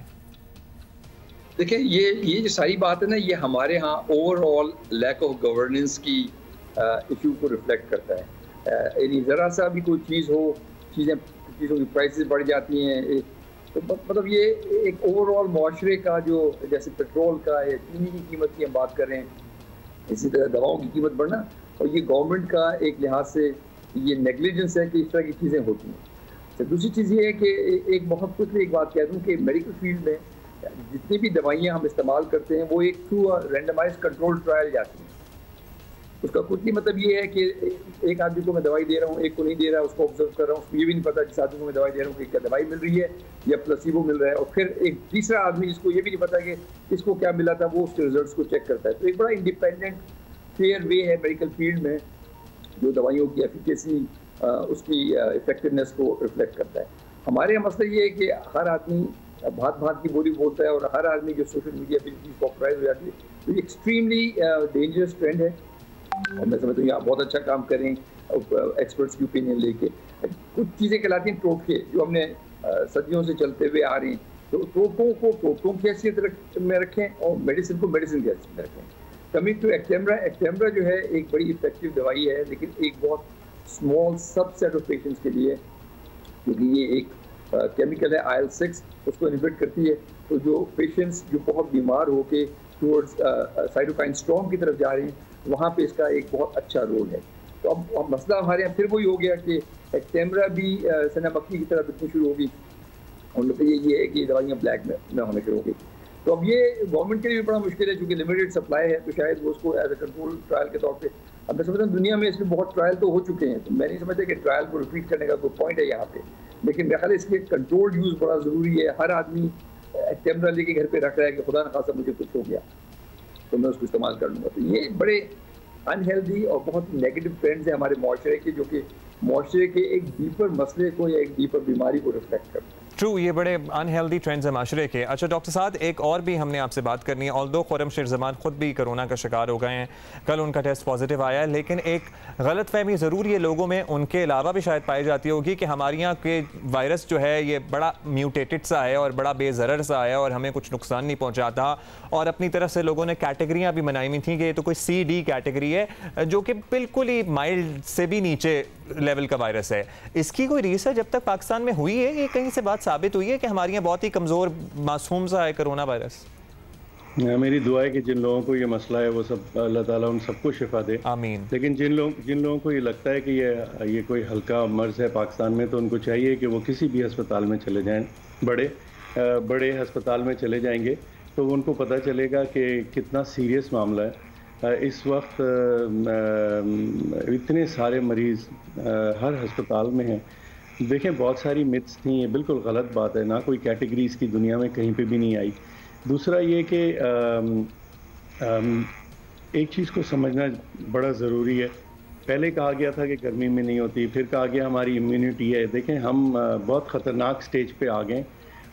देखिए ये जो सारी बात है ना, ये हमारे यहाँ ओवरऑल लैक ऑफ गवर्नेंस की इशू को रिफ्लेक्ट करता है। यानी ज़रा सा भी कोई चीज़ हो, चीज़ों की प्राइसेस बढ़ जाती हैं, तो मतलब ये एक ओवरऑल मुआशरे का, जो जैसे पेट्रोल का या चीनी की कीमत की हम बात कर रहे हैं, इसी तरह दवाओं की कीमत बढ़ना, और ये गवर्नमेंट का एक लिहाज से ये नेग्लिजेंस है कि इस तरह की चीज़ें होती हैं। तो दूसरी चीज़ ये है कि एक बहुत कुछ एक बात कह दूँ कि मेडिकल फील्ड में जितनी भी दवाइयाँ हम इस्तेमाल करते हैं वो एक थ्रू रैंडमाइज कंट्रोल ट्रायल जाती हैं। उसका कुछ नहीं मतलब ये है कि एक आदमी को मैं दवाई दे रहा हूँ, एक को नहीं दे रहा, उसको ऑब्जर्व कर रहा हूँ, उसको ये भी नहीं पता जिस आदमी को मैं दवाई दे रहा हूँ कि क्या दवाई मिल रही है या प्लेसिबो मिल रहा है, और फिर एक तीसरा आदमी जिसको ये भी नहीं पता कि इसको क्या मिला था, वो उसके रिजल्ट को चेक करता है। तो एक बड़ा इंडिपेंडेंट फेयर वे है मेडिकल फील्ड में, जो दवाइयों की एफिकेसी, उसकी इफेक्टिवनेस को रिफ्लेक्ट करता है। हमारे यहाँ मसला ये है कि हर आदमी भात भात की बोली बोलता है, और हर आदमी जो सोशल मीडिया पे चीज़ पॉपुलराइज हो जाती है, तो ये एक्सट्रीमली डेंजरस ट्रेंड है। और मैं समझता हूँ आप बहुत अच्छा काम करें एक्सपर्ट्स की ओपिनियन लेके। कुछ चीज़ें कहलाती हैं टोटके, जो हमने सदियों से चलते हुए आ रही हैं, तो टोटकों को टोटकों की हैसियत में रखें और मेडिसिन को मेडिसिन की हैसियत में रखें। कमिंग टू एक्टेमरा जो है एक बड़ी इफेक्टिव दवाई है, लेकिन एक बहुत स्मॉल सबसेट ऑफ पेशेंट्स के लिए, क्योंकि ये एक केमिकल है IL-6, उसको इनहिबिट करती है। तो जो पेशेंट्स जो बहुत बीमार होके टूवर्ड्स साइटोकाइन स्टॉर्म की तरफ जा रहे हैं, वहाँ पे इसका एक बहुत अच्छा रोल है। तो अब मसला हमारे यहाँ फिर वही हो गया कि एक्टेमरा भी सना मक्खी की तरह बिकनी शुरू होगी, और मतलब ये है कि दवाइयाँ ब्लैक में होने शुरू होगी। तो अब ये गवर्नमेंट के लिए भी बड़ा मुश्किल है, क्योंकि लिमिटेड सप्लाई है, तो शायद वो उसको एज ए कंट्रोल ट्रायल के तौर पे, अब मैं समझता हूँ दुनिया में इसमें बहुत ट्रायल तो हो चुके हैं, तो मैं नहीं समझता कि ट्रायल को रिपीट करने का कोई पॉइंट है यहाँ पे, लेकिन मेरा ख्याल है इसके कंट्रोल्ड यूज़ बड़ा ज़रूरी है। हर आदमी कैमरा लेके घर पे रख रहा है कि खुदा न खासा मुझे कुछ हो गया तो मैं उसको इस्तेमाल कर लूँगा। तो ये बड़े अनहेल्दी और बहुत नेगेटिव ट्रेंड्स हैं हमारे माशरे के, जो कि माशरे के एक डीपर मसले को या एक डीपर बीमारी को रिफ्लेक्ट करते हैं। ट्रू, ये बड़े अनहेल्दी ट्रेंड्स हैं माशरे के। अच्छा डॉक्टर साहब, एक और भी हमने आपसे बात करनी है। ऑल्दो खुर्रम शेरज़मान खुद भी कोरोना का शिकार हो गए हैं, कल उनका टेस्ट पॉजिटिव आया है, लेकिन एक गलत फहमी ज़रूर ये लोगों में उनके अलावा भी शायद पाई जाती होगी कि हमारे यहाँ के वायरस जो है ये बड़ा म्यूटेटेड सा है और बड़ा बेज़रर सा है और हमें कुछ नुकसान नहीं पहुँचाता, और अपनी तरफ से लोगों ने कैटेगरियाँ भी बनाई हुई थी कि ये तो कोई CD कैटेगरी है, जो कि बिल्कुल ही माइल्ड से भी नीचे लेवल का वायरस है। इसकी कोई रिसर्च जब तक पाकिस्तान में हुई है, ये कहीं से बात साबित हुई है कि हमारे यहाँ बहुत ही कमज़ोर मासूम सा है कोरोना वायरस? मेरी दुआ है कि जिन लोगों को ये मसला है वो सब अल्लाह ताला उन सबको शिफा दे, आमीन। लेकिन जिन लोगों को ये लगता है कि ये कोई हल्का मर्ज है पाकिस्तान में, तो उनको चाहिए कि वो किसी भी अस्पताल में चले जाएं, बड़े अस्पताल में चले जाएंगे तो उनको पता चलेगा कि कितना सीरियस मामला है। इस वक्त इतने सारे मरीज़ हर अस्पताल में हैं। देखें, बहुत सारी मिथ्स थी, ये बिल्कुल गलत बात है, ना कोई कैटेगरी इसकी दुनिया में कहीं पे भी नहीं आई। दूसरा ये कि एक चीज़ को समझना बड़ा ज़रूरी है। पहले कहा गया था कि गर्मी में नहीं होती, फिर कहा गया हमारी इम्यूनिटी है। देखें, हम बहुत ख़तरनाक स्टेज पे आ गए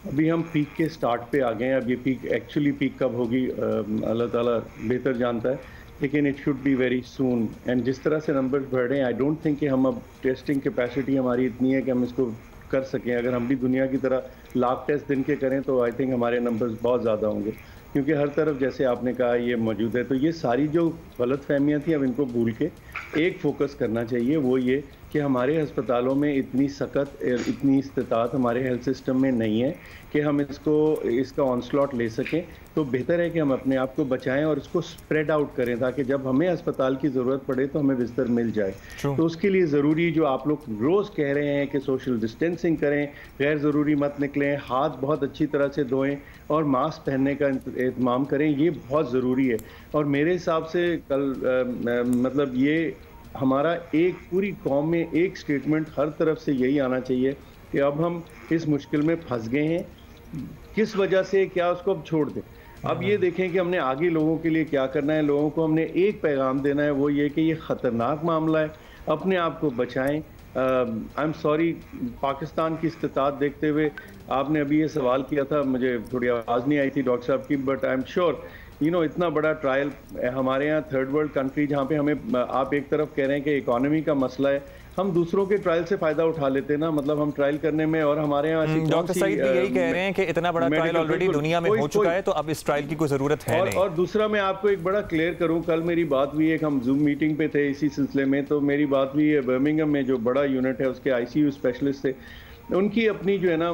अभी हम पीक के स्टार्ट पे आ गए हैं। अब ये पीक एक्चुअली पीक कब होगी अल्लाह ताला बेहतर जानता है, लेकिन it should be very soon. And जिस तरह से नंबर्स बढ़ रहे हैं, आई डोंट थिंक कि हम अब टेस्टिंग कैपेसिटी हमारी इतनी है कि हम इसको कर सकें। अगर हम भी दुनिया की तरह लाख टेस्ट दिन के करें तो आई थिंक हमारे नंबर्स बहुत ज़्यादा होंगे, क्योंकि हर तरफ जैसे आपने कहा ये मौजूद है। तो ये सारी जो गलत फहमियाँ थी अब इनको भूल के एक फोकस करना चाहिए, वो ये कि हमारे अस्पतालों में इतनी सख्त, इतनी इस्तिताअत हमारे हेल्थ सिस्टम में नहीं है कि हम इसका ऑनस्लॉट ले सकें। तो बेहतर है कि हम अपने आप को बचाएं और इसको स्प्रेड आउट करें, ताकि जब हमें अस्पताल की ज़रूरत पड़े तो हमें बिस्तर मिल जाए। तो उसके लिए ज़रूरी जो आप लोग रोज़ कह रहे हैं कि सोशल डिस्टेंसिंग करें, गैर ज़रूरी मत निकलें, हाथ बहुत अच्छी तरह से धोएं और मास्क पहनने का एहतमाम करें, ये बहुत ज़रूरी है। और मेरे हिसाब से कल मतलब ये हमारा एक पूरी कौम में एक स्टेटमेंट हर तरफ से यही आना चाहिए कि अब हम इस मुश्किल में फंस गए हैं, किस वजह से, क्या उसको अब छोड़ दें। अब ये देखें कि हमने आगे लोगों के लिए क्या करना है। लोगों को हमने एक पैगाम देना है, वो ये कि ये ख़तरनाक मामला है, अपने आप को बचाएं। आई एम सॉरी, पाकिस्तान की इस्तिताअत देखते हुए आपने अभी ये सवाल किया था, मुझे थोड़ी आवाज़ नहीं आई थी डॉक्टर साहब की, बट आई एम श्योर इतना बड़ा ट्रायल हमारे यहाँ थर्ड वर्ल्ड कंट्री, जहाँ पे हमें आप एक तरफ कह रहे हैं कि इकोनॉमी का मसला है, हम दूसरों के ट्रायल से फायदा उठा लेते हैं ना, मतलब हम ट्रायल करने में, और हमारे यहाँ डॉक्टर सईद भी यही कह रहे हैं कि इतना बड़ा ट्रायल ऑलरेडी दुनिया में हो चुका है, तो अब इस ट्रायल की कोई जरूरत है नहीं। और दूसरा मैं आपको एक बड़ा क्लियर करूं, कल मेरी बात हुई, एक हम जूम मीटिंग पे थे इसी सिलसिले में, तो मेरी बात हुई है बर्मिंघम में जो बड़ा यूनिट है उसके ICU स्पेशलिस्ट थे। उनकी अपनी जो है ना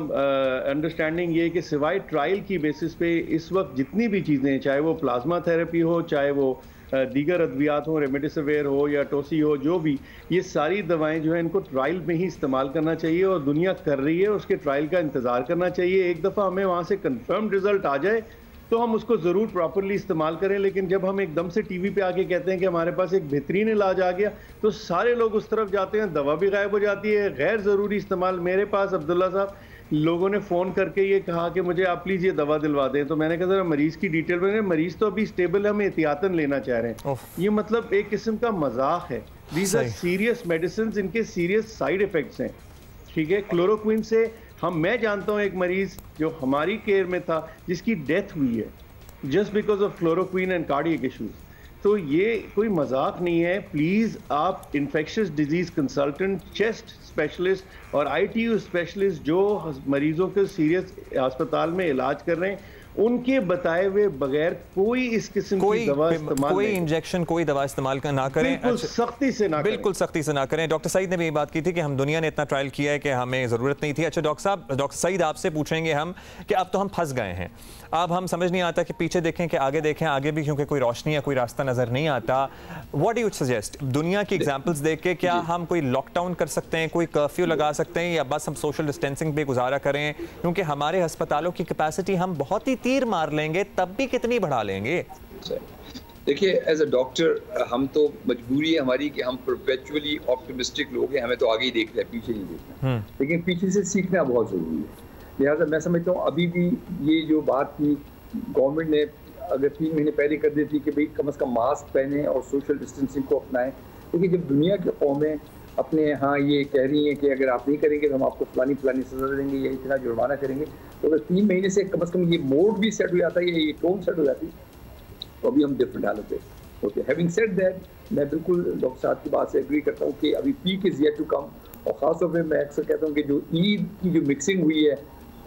अंडरस्टैंडिंग ये कि सिवाय ट्रायल की बेसिस पे इस वक्त जितनी भी चीज़ें, चाहे वो प्लाज्मा थेरेपी हो, चाहे वो दीगर अद्वियात हो, रेमडेसिविर हो या टोसी हो, जो भी, ये सारी दवाएं जो है इनको ट्रायल में ही इस्तेमाल करना चाहिए, और दुनिया कर रही है, उसके ट्रायल का इंतज़ार करना चाहिए। एक दफ़ा हमें वहाँ से कंफर्म रिजल्ट आ जाए तो हम उसको ज़रूर प्रॉपरली इस्तेमाल करें। लेकिन जब हम एकदम से TV पे आके कहते हैं कि हमारे पास एक बेहतरीन इलाज आ गया, तो सारे लोग उस तरफ जाते हैं, दवा भी गायब हो जाती है, गैर ज़रूरी इस्तेमाल। मेरे पास अब्दुल्ला साहब लोगों ने फ़ोन करके ये कहा कि मुझे आप प्लीज़ ये दवा दिलवा दें, तो मैंने कहा ज़रा मरीज़ की डिटेल में, मरीज़ तो अभी स्टेबल है, हम एहतियातन लेना चाह रहे हैं। ये मतलब एक किस्म का मजाक है। दीज आर सीरियस मेडिसिन, इनके सीरियस साइड इफ़ेक्ट्स हैं, ठीक है। क्लोरोक्विन से मैं जानता हूँ एक मरीज़ जो हमारी केयर में था जिसकी डेथ हुई है just because of chloroquine and cardiac issues. तो ये कोई मजाक नहीं है। प्लीज़ आप infectious disease consultant, chest specialist और ITU स्पेशलिस्ट जो मरीजों के सीरियस अस्पताल में इलाज कर रहे हैं, उनके बताए हुए बगैर कोई इस किस्म की दवा इस्तेमाल, कोई इंजेक्शन, कोई दवा इस्तेमाल ना करें, बिल्कुल सख्ती से ना करें, बिल्कुल सख्ती से ना करें। डॉक्टर सईद ने भी ये बात की थी कि हम दुनिया ने इतना ट्रायल किया है कि हमें ज़रूरत नहीं थी। अच्छा डॉक्टर सईद, आपसे पूछेंगे हम कि अब तो हम फंस गए हैं, अब हम समझ नहीं आता कि पीछे देखें कि आगे देखें, आगे भी क्योंकि कोई रोशनी या कोई रास्ता नज़र नहीं आता। What do you suggest? दुनिया की एग्जाम्पल्स देख के क्या हम कोई लॉकडाउन कर सकते हैं, कोई कर्फ्यू लगा सकते हैं, या बस हम सोशल डिस्टेंसिंग पे गुजारा करें? क्योंकि हमारे अस्पतालों की कैपेसिटी हम बहुत ही तीर मार लेंगे, तब भी कितनी बढ़ा लेंगे? देखिए, एज अ डॉक्टर हम तो मजबूरी है हमारी कि हम परपेचुअली ऑप्टिमिस्टिक लोग हैं, हमें तो आगे ही देख रहे हैं, पीछे नहीं देखना। लेकिन पीछे से सीखना बहुत ज़रूरी है। लिहाजा मैं समझता हूँ अभी भी ये जो बात की गवर्नमेंट ने अगर 3 महीने पहले कर देती कि भाई कम से कम मास्क पहने और सोशल डिस्टेंसिंग को अपनाएं, क्योंकि जब दुनिया की कौमें अपने यहाँ ये कह रही हैं कि अगर आप नहीं करेंगे तो हम आपको फलानी सजा देंगे या इतना जुर्माना करेंगे, तो अगर 3 महीने से कम ये मोड भी सेट हो जाता है, ये टोन सेट हो जाती, तो अभी हम डिफरेंट हालत है। ओके, हैविंग सेड दैट, मैं बिल्कुल डॉक्टर साहब की बात से एग्री करता हूँ कि अभी peak is yet to come. और ख़ासतौर पर मैं अक्सर कहता हूँ कि जो ईद की जो मिक्सिंग हुई है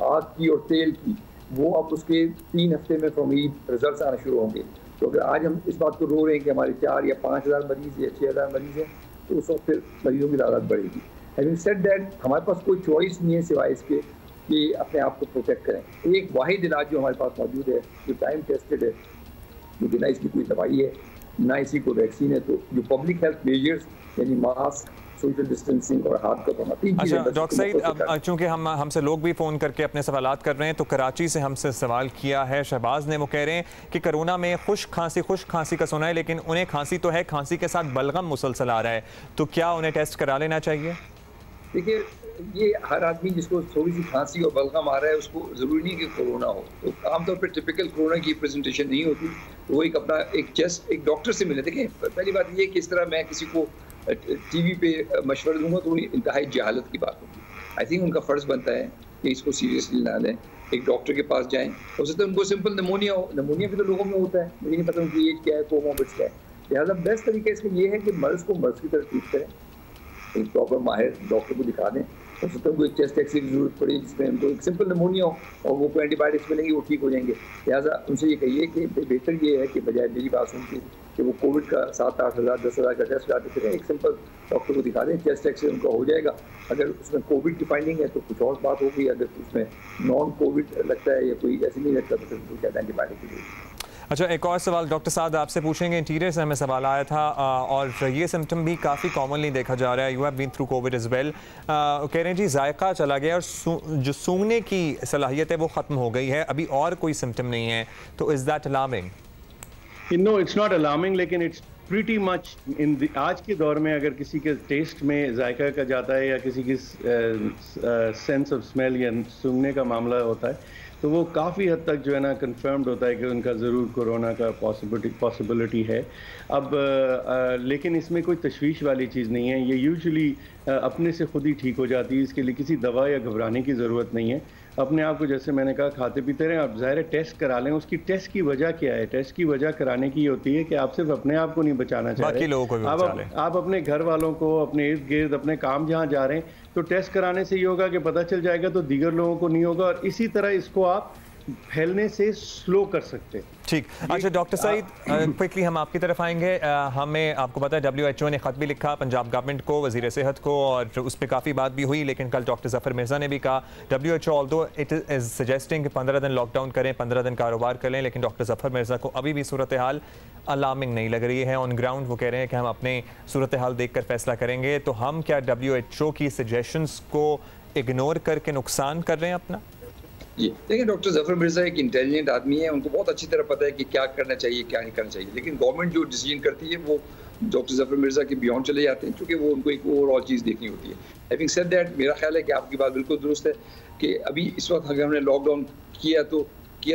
आग की और तेल की, वो अब उसके 3 हफ्ते में फ्रॉम ईद रिजल्ट आना शुरू होंगे। तो अगर आज हम इस बात को रो रहे हैं कि हमारे 4 या 5 हज़ार मरीज़ या 6 हज़ार मरीज़ हैं, तो उस वक्त फिर मरीजों की तादाद बढ़ेगी। हैविंग सेड दैट, हमारे पास कोई चॉइस नहीं है सिवाय इसके कि अपने आप को प्रोटेक्ट करें। एक वाहिद इलाज जो हमारे पास मौजूद है, जो टाइम टेस्टेड है, क्योंकि ना इसकी कोई दवाई है ना इसी को वैक्सीन है, तो जो पब्लिक हेल्थ मेजर्स यानी मास्क, सोशल डिस्टेंसिंग और हाथ का धोना, 3 चीजें। अच्छा डॉक्टर सईद, अब चूंकि हमसे लोग भी फ़ोन करके अपने सवालात कर रहे हैं, तो कराची से हमसे सवाल किया है शहबाज ने। वो कह रहे हैं कि कोरोना में खुश्क खांसी का सुना है, लेकिन उन्हें खांसी तो है, खांसी के साथ बलगम मुसलसल आ रहा है, तो क्या उन्हें टेस्ट करा लेना चाहिए? देखिए, ये हर आदमी जिसको थोड़ी सी खांसी और बलगम आ रहा है उसको ज़रूरी नहीं कि कोरोना हो। तो आमतौर पर टिपिकल कोरोना की प्रेजेंटेशन नहीं होती, तो वो एक डॉक्टर से मिले। देखिए, पहली बात ये कि इस तरह मैं किसी को TV पे मशवरा दूंगा तो इंतहाई जहालत की बात होगी। आई थिंक उनका फ़र्ज़ बनता है कि इसको सीरियसली ना लें, एक डॉक्टर के पास जाएं। हो सकता है उनको सिंपल निमोनिया हो, निमोनिया भी तो लोगों में होता है, मुझे नहीं पता उनकी एज क्या है, कोमोर्बिड्स क्या है। लिहाजा बेस्ट तरीका इसका ये है कि मर्ज को मर्ज की तरह ट्रीट करें, एक प्रॉपर माहिर डॉक्टर को दिखा दें। हो सकता है उनको एक चेस्ट एक्सरे की जरूरत पड़े जिसमें उनको एक सिंपल निमोनिया हो और वो कोई एंटीबायोटिक्स मिलेंगे, वो ठीक हो जाएंगे। लिहाजा उनसे ये कहिए कि बेहतर ये है कि बजाय मेरी बात सुन के कि वो कोविड का 7-8 हज़ार 10 हज़ार का टेस्ट कराते थे, एक सिंपल डॉक्टर को दिखा दें, चेस्ट एक्सरे उनका हो जाएगा। अगर उसमें कोविड की फाइंडिंग है तो कुछ और बात होगी, अगर उसमें नॉन कोविड लगता है या कोई ऐसे नहीं लगता तो फिर कुछ ज़्यादा एंटीबायोटिक की जरूरत। अच्छा, एक और सवाल डॉक्टर साहब आपसे पूछेंगे। इंटीरियर से हमें सवाल आया था और ये सिम्टम भी काफ़ी कॉमनली देखा जा रहा है। You have been through COVID is well. कह रहे हैं जी जायका चला गया और जो सूंघने की सलाहियत है वो ख़त्म हो गई है, अभी और कोई सिम्टम नहीं है, तो is that alarming? No, it's not alarming, लेकिन इट्स प्रीटी मच इन आज के दौर में अगर किसी के टेस्ट में जायका का जाता है या किसी की सेंस ऑफ स्मेल या सूंघने का मामला होता है तो वो काफ़ी हद तक जो है ना कंफर्म्ड होता है कि उनका ज़रूर कोरोना का पॉसिबिलिटी है। अब लेकिन इसमें कोई तशवीश वाली चीज़ नहीं है, ये यूजुअली अपने से खुद ही ठीक हो जाती है, इसके लिए किसी दवा या घबराने की ज़रूरत नहीं है। अपने आप को जैसे मैंने कहा खाते पीते रहें, आप ज़ाहिर टेस्ट करा लें। उसकी टेस्ट की वजह क्या है? टेस्ट की वजह कराने की होती है कि आप सिर्फ अपने आप को नहीं बचाना चाह रहे, लोगों को भी बचा लें। आप अपने घर वालों को, अपने इर्द गिर्द, अपने काम जहाँ जा रहे हैं तो टेस्ट कराने से ये होगा कि पता चल जाएगा तो दीगर लोगों को नहीं होगा और इसी तरह इसको आप फैलने से स्लो कर सकते हैं। ठीक। अच्छा डॉक्टर सईद, क्विकली हम आपकी तरफ आएंगे। हमें आपको पता है WHO ने ख़त भी लिखा पंजाब गवर्नमेंट को, वज़ीर सेहत को, और उस पर काफ़ी बात भी हुई। लेकिन कल डॉक्टर ज़फ़र मिर्ज़ा ने भी कहा WHO although it is suggesting कि 15 दिन लॉकडाउन करें, 15 दिन कारोबार करें, लेकिन डॉक्टर ज़फ़र मिर्ज़ा को अभी भी सूरत हाल अलार्मिंग नहीं लग रही है। ऑन ग्राउंड वो कह रहे हैं कि हम अपने सूरत हाल देख कर फैसला करेंगे। तो हम क्या WHO की सजेशंस को इग्नोर करके नुकसान कर रहे हैं अपना? जी देखिए, डॉक्टर ज़फ़र मिर्ज़ा एक इंटेलिजेंट आदमी है, उनको बहुत अच्छी तरह पता है कि क्या करना चाहिए क्या नहीं करना चाहिए, लेकिन गवर्नमेंट जो डिसीजन करती है वो डॉक्टर ज़फ़र मिर्ज़ा के बियॉन्ड चले जाते हैं, क्योंकि वो उनको एक ओवरऑल चीज़ देखनी होती है। हैविंग सेड दैट, मेरा ख्याल है कि आपकी बात बिल्कुल दुरुस्त है कि अभी इस वक्त अगर हमने लॉकडाउन किया तो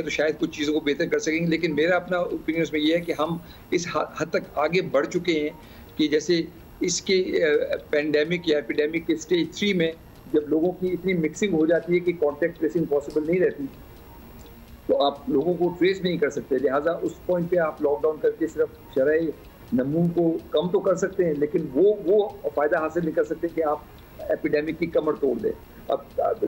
शायद कुछ चीज़ों को बेहतर कर सकेंगे, लेकिन मेरा अपना ओपिनियन उसमें यह है कि हम इस हद तक आगे बढ़ चुके हैं कि जैसे इसके पेंडेमिक या एपिडेमिक के स्टेज 3 में जब लोगों की इतनी मिक्सिंग हो जाती है कि कॉन्टैक्ट ट्रेसिंग पॉसिबल नहीं रहती, तो आप लोगों को ट्रेस नहीं कर सकते। लिहाजा उस पॉइंट पे आप लॉकडाउन करके सिर्फ शरह नमून को कम तो कर सकते हैं, लेकिन वो फ़ायदा हासिल नहीं कर सकते कि आप एपिडेमिक की कमर तोड़ दें। अब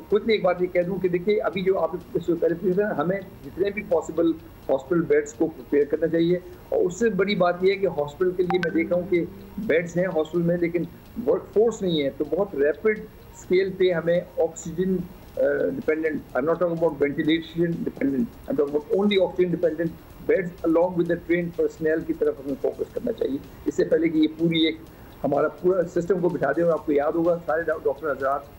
कुछ एक बात ये कह दूँ कि देखिए, अभी जो आप पहले पूछ रहे हैं, हमें जितने भी पॉसिबल हॉस्पिटल बेड्स को प्रिपेयर करना चाहिए। और उससे बड़ी बात यह है कि हॉस्पिटल के लिए मैं देख रहा हूँ कि बेड्स हैं हॉस्पिटल में, लेकिन वर्क फोर्स नहीं है। तो बहुत रैपिड स्केल पे हमें oxygen dependent, I am not talking about ventilation dependent, I am talking about only oxygen dependent beds along with the train personal की तरफ हमें फोकस करना चाहिए, इससे पहले कि ये पूरी एक हमारा पूरा सिस्टम को बिठा दें। और आपको याद होगा सारे डॉक्टर हजरात,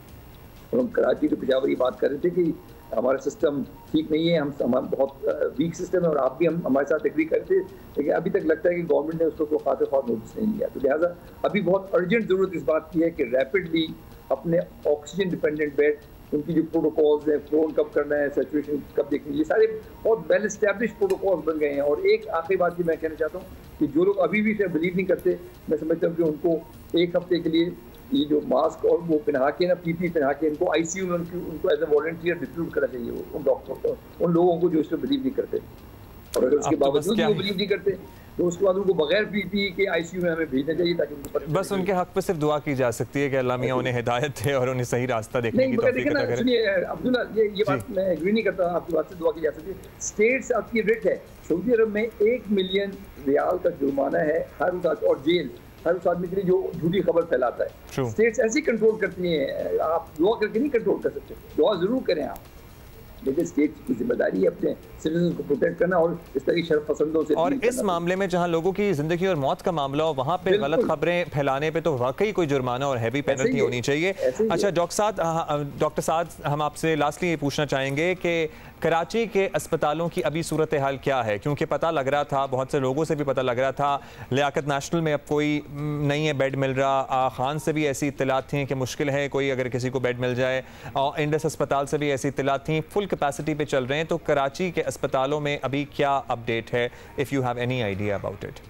हम कराची के पेशावर ये बात कर रहे थे कि हमारा सिस्टम ठीक नहीं है, हमारा बहुत वीक सिस्टम है, और आप भी हम हमारे साथ एग्री करते, लेकिन अभी तक लगता है कि गवर्नमेंट ने उसको कोई खाते ख्वाह नोटिस नहीं लिया। तो लिहाजा अभी बहुत अर्जेंट ज़रूरत इस बात की है कि रैपिडली अपने ऑक्सीजन डिपेंडेंट बेड, उनकी जो प्रोटोकॉल्स हैं, फ्लोन कब करना है, सैचुरेशन कब देखनी है, ये सारे बहुत वेल एस्टैब्लिश प्रोटोकॉल्स बन गए हैं। और एक आखिरी बात मैं कहना चाहता हूँ कि जो लोग अभी भी इसे बिलीव नहीं करते, मैं समझता हूँ कि उनको एक हफ्ते के लिए ये जो मास्क और वो पहना के ना पीपी पहना के इनको आईसीयू में उनको एज ए वॉलंटियर डिप्यूट करना चाहिए उन डॉक्टरों को, उन लोगों को जो इसमें बिलीव नहीं करते। और अगर उसके बावजूद वो बिलीव नहीं करते तो उसके बाद उनको बगैर पीपी के आईसीयू में हमें भेजना चाहिए, ताकि उनको बस उनके हक पे सिर्फ दुआ की जा सकती है कि अल्लाह मियां उन्हें हिदायत दे और उन्हें सही रास्ता देखने की तौफीक अता करे। सुनिए अब्दुल्ला, ये बात मैं एग्री नहीं करता, आपकी बात से दुआ की जा सकती है। स्टेट्स आपकी रेट है, सऊदी अरब में 1 मिलियन रियाल का जुर्माना है हर उस आदमी, और जेल हर उस आदमी के लिए जो झूठी खबर फैलाता है। स्टेट्स ऐसी कंट्रोल करती हैं, आप दुआ करके नहीं कंट्रोल कर सकते। दुआ जरूर करें आप, लेकिन स्टेट की जिम्मेदारी है अपने सिटीजन को प्रोटेक्ट करना और इस तरह की शर्फ पसंदों से। और इस मामले में जहां लोगों की जिंदगी और मौत का मामला हो, वहां पे गलत खबरें फैलाने पे तो वाकई कोई जुर्माना और हैवी पेनल्टी होनी चाहिए। अच्छा डॉक्टर साद, हम आपसे लास्टली ये पूछना चाहेंगे कि कराची के अस्पतालों की अभी सूरत हाल क्या है? क्योंकि पता लग रहा था, बहुत से लोगों से भी पता लग रहा था, लियाकत नेशनल में अब कोई नहीं है बेड मिल रहा, खान से भी ऐसी इत्तलात थी कि मुश्किल है कोई अगर किसी को बेड मिल जाए, और इंडस अस्पताल से भी ऐसी इत्तलात थी, फुल कैपेसिटी पे चल रहे हैं। तो कराची के अस्पतालों में अभी क्या अपडेट है, if you have any idea about it?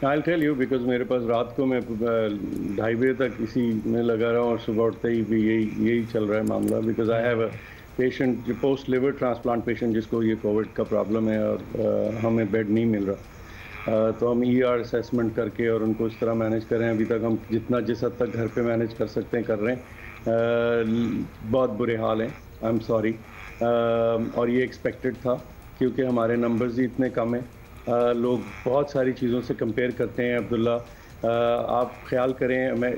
I'll tell you, because मेरे पास रात को मैं 2:30 बजे तक इसी में लगा रहा हूँ और सुबह उठते ही भी यही चल रहा है मामला। बिकॉज आई हैव पेशेंट जो पोस्ट लिवर ट्रांसप्लांट पेशेंट जिसको ये कोविड का प्रॉब्लम है और हमें बेड नहीं मिल रहा, तो हम ER असेसमेंट करके और उनको इस तरह मैनेज कर रहे हैं। अभी तक हम जितना जिस हद तक घर पे मैनेज कर सकते हैं कर रहे हैं। बहुत बुरे हाल हैं, आई एम सॉरी, और ये एक्सपेक्टेड था क्योंकि हमारे नंबर्स ही इतने कम हैं। लोग बहुत सारी चीज़ों से कंपेयर करते हैं। अब्दुल्ला, आप ख्याल करें, मैं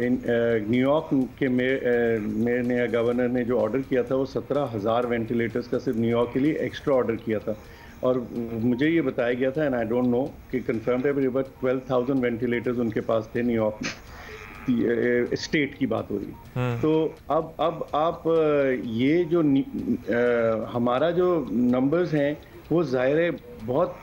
न्यूयॉर्क के मेयर ने या गवर्नर ने जो ऑर्डर किया था वो 17,000 वेंटिलेटर्स का सिर्फ न्यूयॉर्क के लिए एक्स्ट्रा ऑर्डर किया था, और मुझे ये बताया गया था, एंड आई डोंट नो कि कंफर्म्ड है, बट 12,000 वेंटिलेटर्स उनके पास थे न्यूयॉर्क में। स्टेट की बात हो रही है। तो अब आप ये जो हमारा जो नंबर्स हैं वो ज़ाहिर है बहुत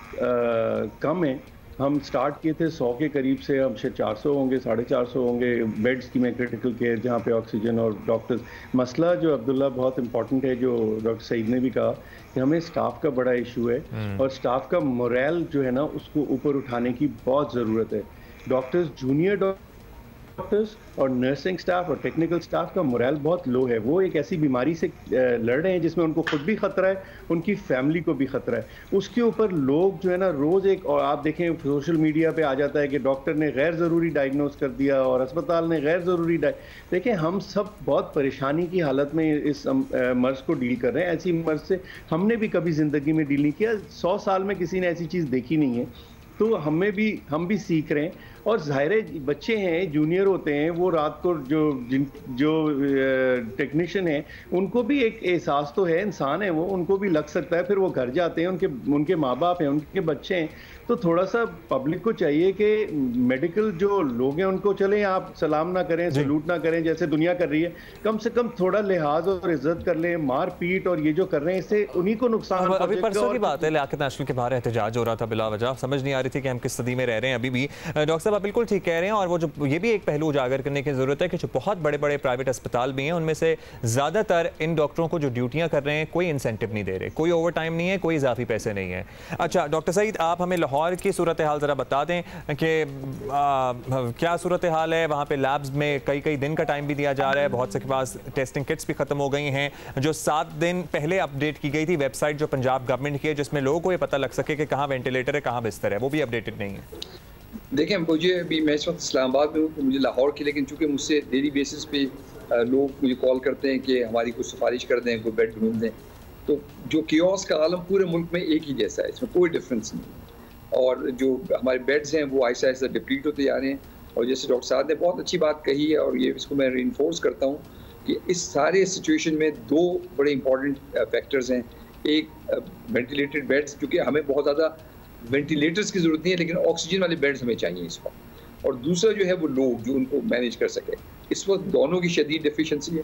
कम है। हम स्टार्ट किए थे 100 के करीब से, अब 400 होंगे, 450 होंगे बेड्स की में क्रिटिकल केयर जहाँ पे ऑक्सीजन और डॉक्टर्स। मसला जो अब्दुल्ला बहुत इंपॉर्टेंट है, जो डॉक्टर सईद ने भी कहा कि हमें स्टाफ का बड़ा इशू है और स्टाफ का मोरल जो है ना उसको ऊपर उठाने की बहुत ज़रूरत है। डॉक्टर्स, जूनियर डॉक्टर्स और नर्सिंग स्टाफ और टेक्निकल स्टाफ का मोरल बहुत लो है। वो एक ऐसी बीमारी से लड़ रहे हैं जिसमें उनको खुद भी खतरा है, उनकी फैमिली को भी खतरा है। उसके ऊपर लोग जो है ना रोज़ एक, और आप देखें सोशल मीडिया पे आ जाता है कि डॉक्टर ने गैर ज़रूरी डायग्नोज कर दिया और अस्पताल ने गैर ज़रूरी देखें, हम सब बहुत परेशानी की हालत में इस मर्ज़ को डील कर रहे हैं। ऐसी मर्ज़ से हमने भी कभी ज़िंदगी में डील नहीं किया, 100 साल में किसी ने ऐसी चीज़ देखी नहीं है। तो हम भी सीख रहे हैं। और ज़ाहिर बच्चे हैं, जूनियर होते हैं, वो रात को जो टेक्नीशियन हैं उनको भी एक एहसास तो है, इंसान है वो, उनको भी लग सकता है। फिर वो घर जाते हैं, उनके माँ बाप हैं, उनके बच्चे हैं, तो थोड़ा सा पब्लिक को चाहिए कि मेडिकल जो लोग हैं उनको चलें आप सलाम ना करें, सलूट ना करें जैसे दुनिया कर रही है, कम से कम थोड़ा लिहाज और इज्जत कर लें। मार पीट और ये जो कर रहे हैं इससे उन्हीं को नुकसान। अभी परसों की बात है, लियाकत नेशनल के बाहर एहतजाज हो रहा था बिला वजह, समझ नहीं आ रही थी कि हम किस सदी में रह रहे हैं अभी भी। डॉक्टर साहब आप बिल्कुल ठीक कह रहे हैं, और वो जो ये भी एक पहलू उजागर करने की जरूरत है कि जो बहुत बड़े बड़े प्राइवेट अस्पताल भी हैं उनमें से ज़्यादातर इन डॉक्टरों को जो ड्यूटियाँ कर रहे हैं कोई इंसेंटिव नहीं दे रहे, कोई ओवर टाइम नहीं है, कोई इजाफी पैसे नहीं है। अच्छा डॉक्टर सईद, आप हमें लाहौर की सूरत हाल ज़रा बता दें कि क्या सूरत हाल है वहाँ पे। लैब्स में कई दिन का टाइम भी दिया जा रहा है, बहुत से के पास टेस्टिंग किट्स भी ख़त्म हो गई हैं। जो 7 दिन पहले अपडेट की गई थी वेबसाइट जो पंजाब गवर्नमेंट की है, जिसमें लोगों को ये पता लग सके कि कहाँ वेंटिलेटर है, कहाँ बिस्तर है, वो भी अपडेटेड नहीं है। देखिए, मुझे अभी मैं इस वक्त इस्लामाबाद में हूँ, तो मुझे लाहौर की, लेकिन चूँकि मुझसे डेली बेसिस पे लोग मुझे कॉल करते हैं कि हमारी कुछ सिफारिश कर दें, कोई बेड ढूंढ दें, तो जो कियोस्क का आलम पूरे मुल्क में एक ही जैसा है, इसमें कोई डिफरेंस नहीं। और जो हमारे बेड्स हैं वो आहिस्ता आहिस्ता डिप्लीट होते जा रहे हैं। और जैसे डॉक्टर साहब ने बहुत अच्छी बात कही है, और ये इसको मैं रीइंफोर्स करता हूँ कि इस सारे सिचुएशन में 2 बड़े इंपॉर्टेंट फैक्टर्स हैं। एक वेंटिलेटेड बेड्स, क्योंकि हमें बहुत ज़्यादा वेंटिलेटर्स की ज़रूरत नहीं है, लेकिन ऑक्सीजन वाले बेड्स हमें चाहिए इस वक्त। और दूसरा जो है वो लोग जो उनको मैनेज कर सके। इस वक्त दोनों की शदीद डेफिशिएंसी है।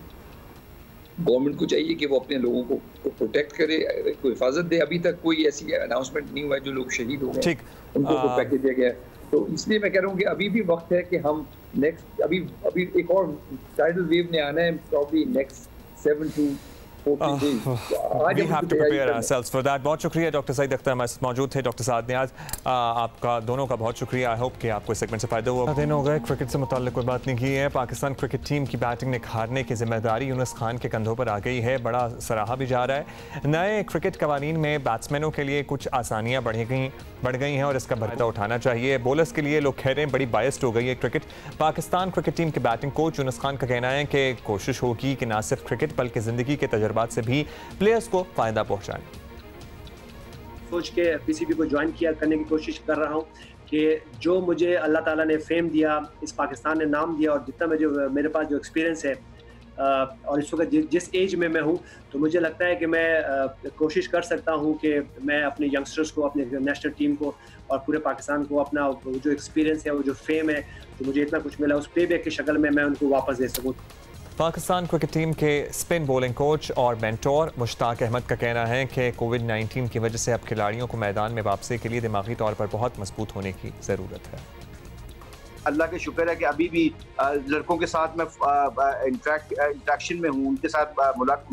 गवर्नमेंट को चाहिए कि वो अपने लोगों को प्रोटेक्ट करे, कोई हिफाजत दे। अभी तक कोई ऐसी अनाउंसमेंट नहीं हुआ है, जो लोग शहीद हो गए उनको कोई पैकेज दिया गया। तो इसलिए मैं कह रहा हूँ कि अभी भी वक्त है कि हम नेक्स्ट अभी एक और टाइडल वेव ने आना है, probably next 7 to 14 days. We have to prepare ourselves for that. बहुत शुक्रिया डॉक्टर सईद अख्तर हमारे साथ मौजूद थे। डॉक्टर साद नियाज, आपका दोनों का बहुत शुक्रिया। आई होप कि आपको इस सेगमेंट से फायदा हुआ। दिन हो गए, क्रिकेट से मुताल्लिक कोई बात नहीं की है। पाकिस्तान क्रिकेट टीम की बैटिंग ने हारने की जिम्मेदारी यूनुस खान के कंधों पर आ गई है, बड़ा सराहा भी जा रहा है। नए क्रिकेट कवानीन में बैट्समैनों के लिए कुछ आसानियाँ बढ़ गई हैं और इसका फायदा उठाना चाहिए। बॉलर्स के लिए लोग कह रहे हैं बड़ी बायस्ड हो गई है क्रिकेट। पाकिस्तान क्रिकेट टीम के बैटिंग कोच यूनुस खान का कहना है कि कोशिश होगी कि ना सिर्फ क्रिकेट बल्कि ज़िंदगी के तजुर्बात से भी प्लेयर्स को फायदा पहुंचाएं। सोच के पीसीबी को ज्वाइन करने की कोशिश कर रहा हूं कि जो मुझे अल्लाह ताला ने फेम दिया, इस पाकिस्तान ने नाम दिया, और जितना मेरे पास जो एक्सपीरियंस है और इस वक्त जिस एज में मैं हूं, तो मुझे लगता है कि मैं कोशिश कर सकता हूं कि मैं अपने यंगस्टर्स को, अपने नेशनल टीम को और पूरे पाकिस्तान को अपना जो एक्सपीरियंस है, वो जो फेम है, तो मुझे इतना कुछ मिला, उस पे-बैक की शक्ल में मैं उनको वापस दे सकूँ। पाकिस्तान क्रिकेट टीम के स्पिन बॉलिंग कोच और मेंटोर मुश्ताक अहमद का कहना है कि कोविड-19 की वजह से अब खिलाड़ियों को मैदान में वापसी के लिए दिमागी तौर पर बहुत मजबूत होने की ज़रूरत है। अल्लाह के शुक्र है कि अभी भी लड़कों के साथ मैं इंटरेक्शन में हूँ, उनके साथ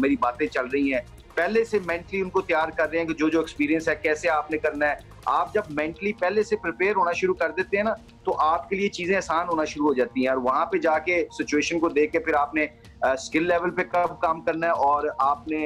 मेरी बातें चल रही हैं, पहले से मेंटली उनको तैयार कर रहे हैं कि जो जो एक्सपीरियंस है कैसे आपने करना है। आप जब मेंटली पहले से प्रिपेयर होना शुरू कर देते हैं ना, तो आपके लिए चीजें आसान होना शुरू हो जाती हैं। और वहां पे जाके सिचुएशन को देख के फिर आपने स्किल लेवल पे कब काम करना है और आपने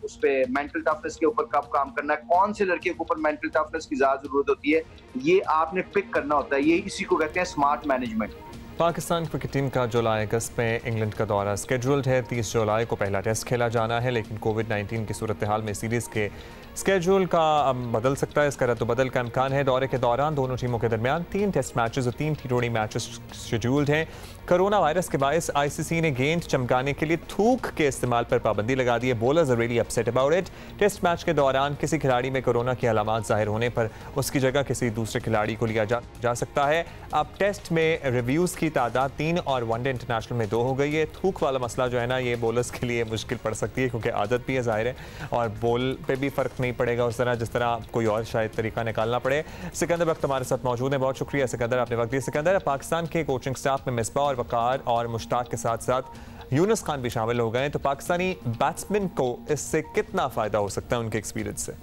उस पे मेंटल टफनेस के ऊपर कब काम करना है, कौन से लड़के के ऊपर मेंटल टफनेस की ज्यादा जरूरत होती है, ये आपने पिक करना होता है। ये इसी को कहते हैं smart management. Pakistan cricket team का जुलाई अगस्त में इंग्लैंड का दौरा स्केड्यूल्ड है। 30 जुलाई को पहला टेस्ट खेला जाना है, लेकिन कोविड-19 की सूरत हाल में सीरीज़ के स्केड्यूल का बदल सकता है। इसका रद्द-बदल का इम्कान है। दौरे के दौरान दोनों टीमों के दरमियान 3 टेस्ट मैचेस और 3 T20 मैचेस शेड्यूल्ड हैं। कोरोना वायरस के बायस ICC ने गेंद चमकाने के लिए थूक के इस्तेमाल पर पाबंदी लगा दी है। Bowlers are really upset about it. Test match के दौरान किसी खिलाड़ी में कोरोना की अलामात जाहिर होने पर उसकी जगह किसी दूसरे खिलाड़ी को लिया जा सकता है। अब टेस्ट में रिव्यूज़ की तादाद 3 और वनडे इंटरनेशनल में 2 हो गई है। थूक वाला मसला जो है ना, ये बॉलर्स के लिए मुश्किल पड़ सकती है, क्योंकि आदत भी है ज़ाहिर है, और बॉल पे भी फ़र्क नहीं पड़ेगा उस तरह जिस तरह कोई और शायद तरीका निकालना पड़े। सिकंदर वक्त हमारे साथ मौजूद है। बहुत शुक्रिया सिकंदर, आपने वक्त दिया। सिकंदर, पाकिस्तान के कोचिंग स्टाफ में मिसबा और वकार और मुश्ताक के साथ साथ यूनुस खान भी शामिल हो गए, तो पाकिस्तानी बैट्समैन को इससे कितना फ़ायदा हो सकता है उनके एक्सपीरियंस से?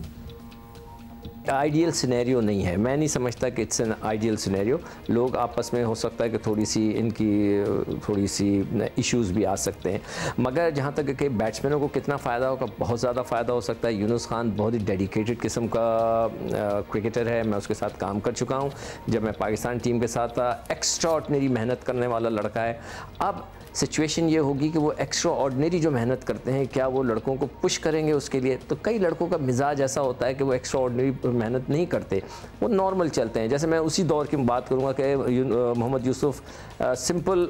आइडियल सिनेरियो नहीं है, मैं नहीं समझता कि इट्स एन आइडियल सिनेरियो। लोग आपस में हो सकता है कि थोड़ी सी इश्यूज़ भी आ सकते हैं, मगर जहाँ तक कि बैट्समैनों को कितना फ़ायदा होगा, बहुत ज़्यादा फ़ायदा हो सकता है। यूनुस खान बहुत ही डेडिकेटेड किस्म का क्रिकेटर है, मैं उसके साथ काम कर चुका हूँ जब मैं पाकिस्तान टीम के साथ था। एक्स्ट्राऑर्डिनरी मेहनत करने वाला लड़का है। अब सिचुएशन ये होगी कि वो एक्स्ट्रा ऑर्डिनरी जो मेहनत करते हैं, क्या वो लड़कों को पुश करेंगे उसके लिए? तो कई लड़कों का मिजाज ऐसा होता है कि वो एक्स्ट्रा ऑर्डिनरी मेहनत नहीं करते, वो नॉर्मल चलते हैं। जैसे मैं उसी दौर की बात करूँगा कि मोहम्मद यूसुफ सिंपल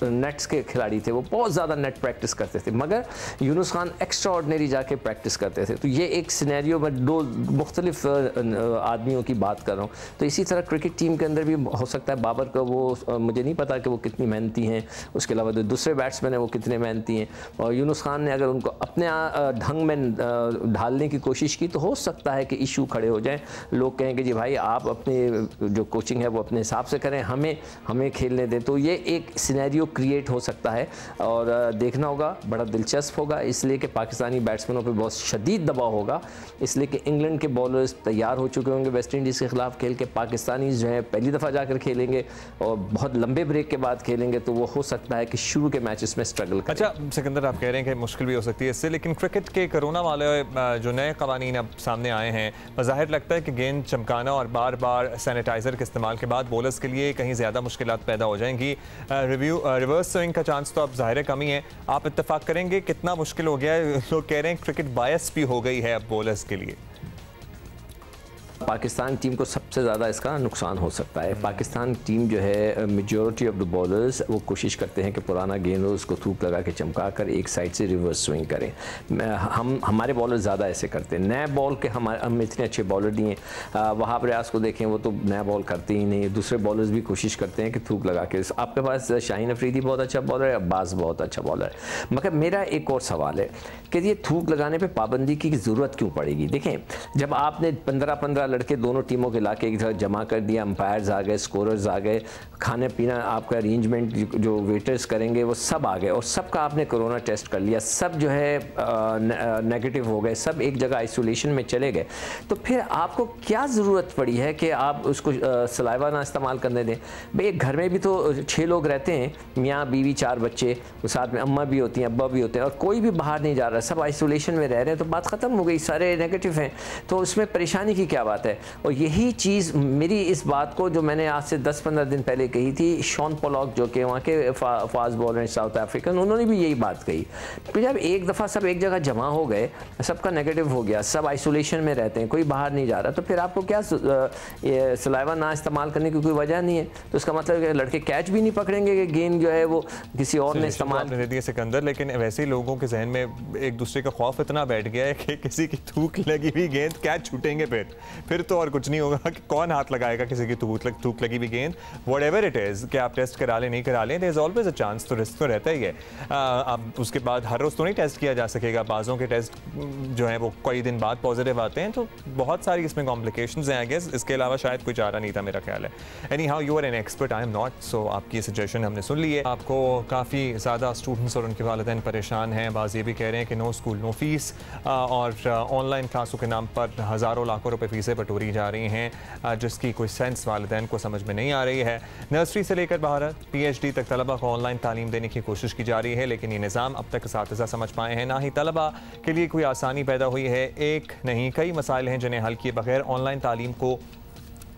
नेट्स के खिलाड़ी थे, वो बहुत ज़्यादा नेट प्रैक्टिस करते थे, मगर यूनुस खान एक्स्ट्रा ऑर्डिनरी जाके प्रैक्टिस करते थे। तो ये एक सिनेरियो में 2 मुख्तलिफ आदमियों की बात कर रहा हूँ। तो इसी तरह क्रिकेट टीम के अंदर भी हो सकता है बाबर का वो मुझे नहीं पता कि वो कितनी मेहनती हैं, उसके अलावा जो दूसरे बैट्समैन हैं वो कितने मेहनती हैं, और यूनुस खान ने अगर उनको अपने ढंग में ढालने की कोशिश की तो हो सकता है कि इशू खड़े हो जाएं। लोग कहेंगे जी भाई आप अपने जो कोचिंग है वो अपने हिसाब से करें, हमें खेलने दें। तो ये एक सिनेरियो क्रिएट हो सकता है और देखना होगा, बड़ा दिलचस्प होगा, इसलिए कि पाकिस्तानी बैट्समैनों पर बहुत शदीद दबाव होगा, इसलिए कि इंग्लैंड के बॉलर्स तैयार हो चुके होंगे वेस्ट इंडीज़ के खिलाफ खेल के। पाकिस्तानी जो है पहली दफ़ा जाकर खेलेंगे और बहुत लंबे ब्रेक के बाद खेलेंगे, तो वो हो सकता है कि शुरू के मैचेस में स्ट्रगल करें। अच्छा सिकंदर, आप कह रहे हैं कि मुश्किल भी हो सकती है इससे, लेकिन क्रिकेट के कोरोना वाले जो नए कवानीन अब सामने आए हैं, ज़ाहिर लगता है कि गेंद चमकाना और बार बार सैनिटाइज़र के इस्तेमाल के बाद बॉलर्स के लिए कहीं ज़्यादा मुश्किलात पैदा हो जाएंगी। रिवर्स स्विंग का चांस तो अब ज़ाहिर कम ही है। आप इत्तेफाक करेंगे कितना मुश्किल हो गया है? लोग कह रहे हैं क्रिकेट बायस भी हो गई है अब बॉलर्स के लिए। पाकिस्तान टीम को सबसे ज़्यादा इसका नुकसान हो सकता है। पाकिस्तान टीम जो है मेजॉरिटी ऑफ द बॉलर्स वो कोशिश करते हैं कि पुराना गेंद हो उसको थूक लगा के चमका कर एक साइड से रिवर्स स्विंग करें। हमारे बॉलर ज़्यादा ऐसे करते हैं। नए बॉल के हम इतने अच्छे बॉलर नहीं हैं। वहाब रियाज को देखें, वो तो नया बॉल करते ही नहीं। दूसरे बॉलर्स भी कोशिश करते हैं कि थूक लगा के। आपके पास शाहीन अफरीदी बहुत अच्छा बॉलर है, अब्बास बहुत अच्छा बॉलर है, मगर मेरा एक और सवाल है कि ये थूक लगाने पर पाबंदी की ज़रूरत क्यों पड़ेगी? देखें, जब आपने 15 लड़के दोनों टीमों के लाके एक जगह जमा कर दिया, अंपायर्स आ गए, स्कोरर्स आ गए, खाने पीना आपका अरेंजमेंट जो वेटर्स करेंगे वो सब आ गए, और सबका आपने कोरोना टेस्ट कर लिया, सब जो है नेगेटिव हो गए, सब एक जगह आइसोलेशन में चले गए, तो फिर आपको क्या ज़रूरत पड़ी है कि आप उसको सलाइवा ना इस्तेमाल करने दें? भाई एक घर में भी तो 6 लोग रहते हैं, मियाँ बीवी 4 बच्चे, साथ में अम्मा भी होती हैं, अब्बा भी होते हैं, और कोई भी बाहर नहीं जा रहा, सब आइसोलेशन में रह रहे हैं, तो बात ख़त्म हो गई, सारे नेगेटिव हैं, तो उसमें परेशानी की क्या बात है? और यही चीज़ मेरी इस बात को जो मैंने आज से 10-15 दिन पहले कही थी, शॉन पोलॉक जो कि वहाँ के फास्ट बॉलर हैं साउथ अफ्रीकन, उन्होंने भी यही बात कही कि जब एक दफ़ा सब एक जगह जमा हो गए, सबका नेगेटिव हो गया, सब आइसोलेशन में रहते हैं, कोई बाहर नहीं जा रहा, तो फिर आपको क्या सलाइवा ना इस्तेमाल करने की कोई वजह नहीं है? तो इसका मतलब है कि लड़के कैच भी नहीं पकड़ेंगे कि गेंद जो है वो किसी और ने इस्तेमाल दे दिए सिकंदर। लेकिन वैसे ही लोगों के जहन में एक दूसरे का खौफ इतना बैठ गया है कि किसी की थूक लगी हुई गेंद कैच छूटेंगे, फिर फिर तो और कुछ नहीं होगा कि कौन हाथ लगाएगा किसी की थूक लगी हुई गेंद। व्हाटएवर इट इज़ कि आप टेस्ट करा लें नहीं करा लें, there is always a chance, तो रिस्क तो रहता ही है। अब उसके बाद हर रोज़ तो नहीं टेस्ट किया जा सकेगा, बाज़ों के टेस्ट जो है वो कई दिन बाद पॉजिटिव आते हैं, तो बहुत सारी इसमें कॉम्प्लिकेशंस हैं आई गेस। इसके अलावा शायद कोई चारा नहीं था मेरा ख्याल है। Anyhow you are an expert, I am not, so आपकी सजेशन हमने सुन ली है। आपको काफ़ी ज़्यादा स्टूडेंट्स और उनके वालिदैन परेशान हैं, बाज़ ये भी कह रहे हैं कि नो स्कूल नो फीस, और ऑनलाइन क्लासों के नाम पर हज़ारों लाखों रुपए फीसें बटोरी जा रही हैं, जिसकी कोई सेंस वालिदैन को समझ में नहीं आ रही है। नर्सरी से लेकर भारत PhD तक तलबा को ऑनलाइन तालीम देने की कोशिश की जा रही है, लेकिन ये निज़ाम अब तक असातिज़ा समझ पाए हैं, ना ही तलबा के लिए कोई आसानी पैदा हुई है। एक नहीं कई मसाइल हैं जिन्हें हल किए बगैर ऑनलाइन तालीम को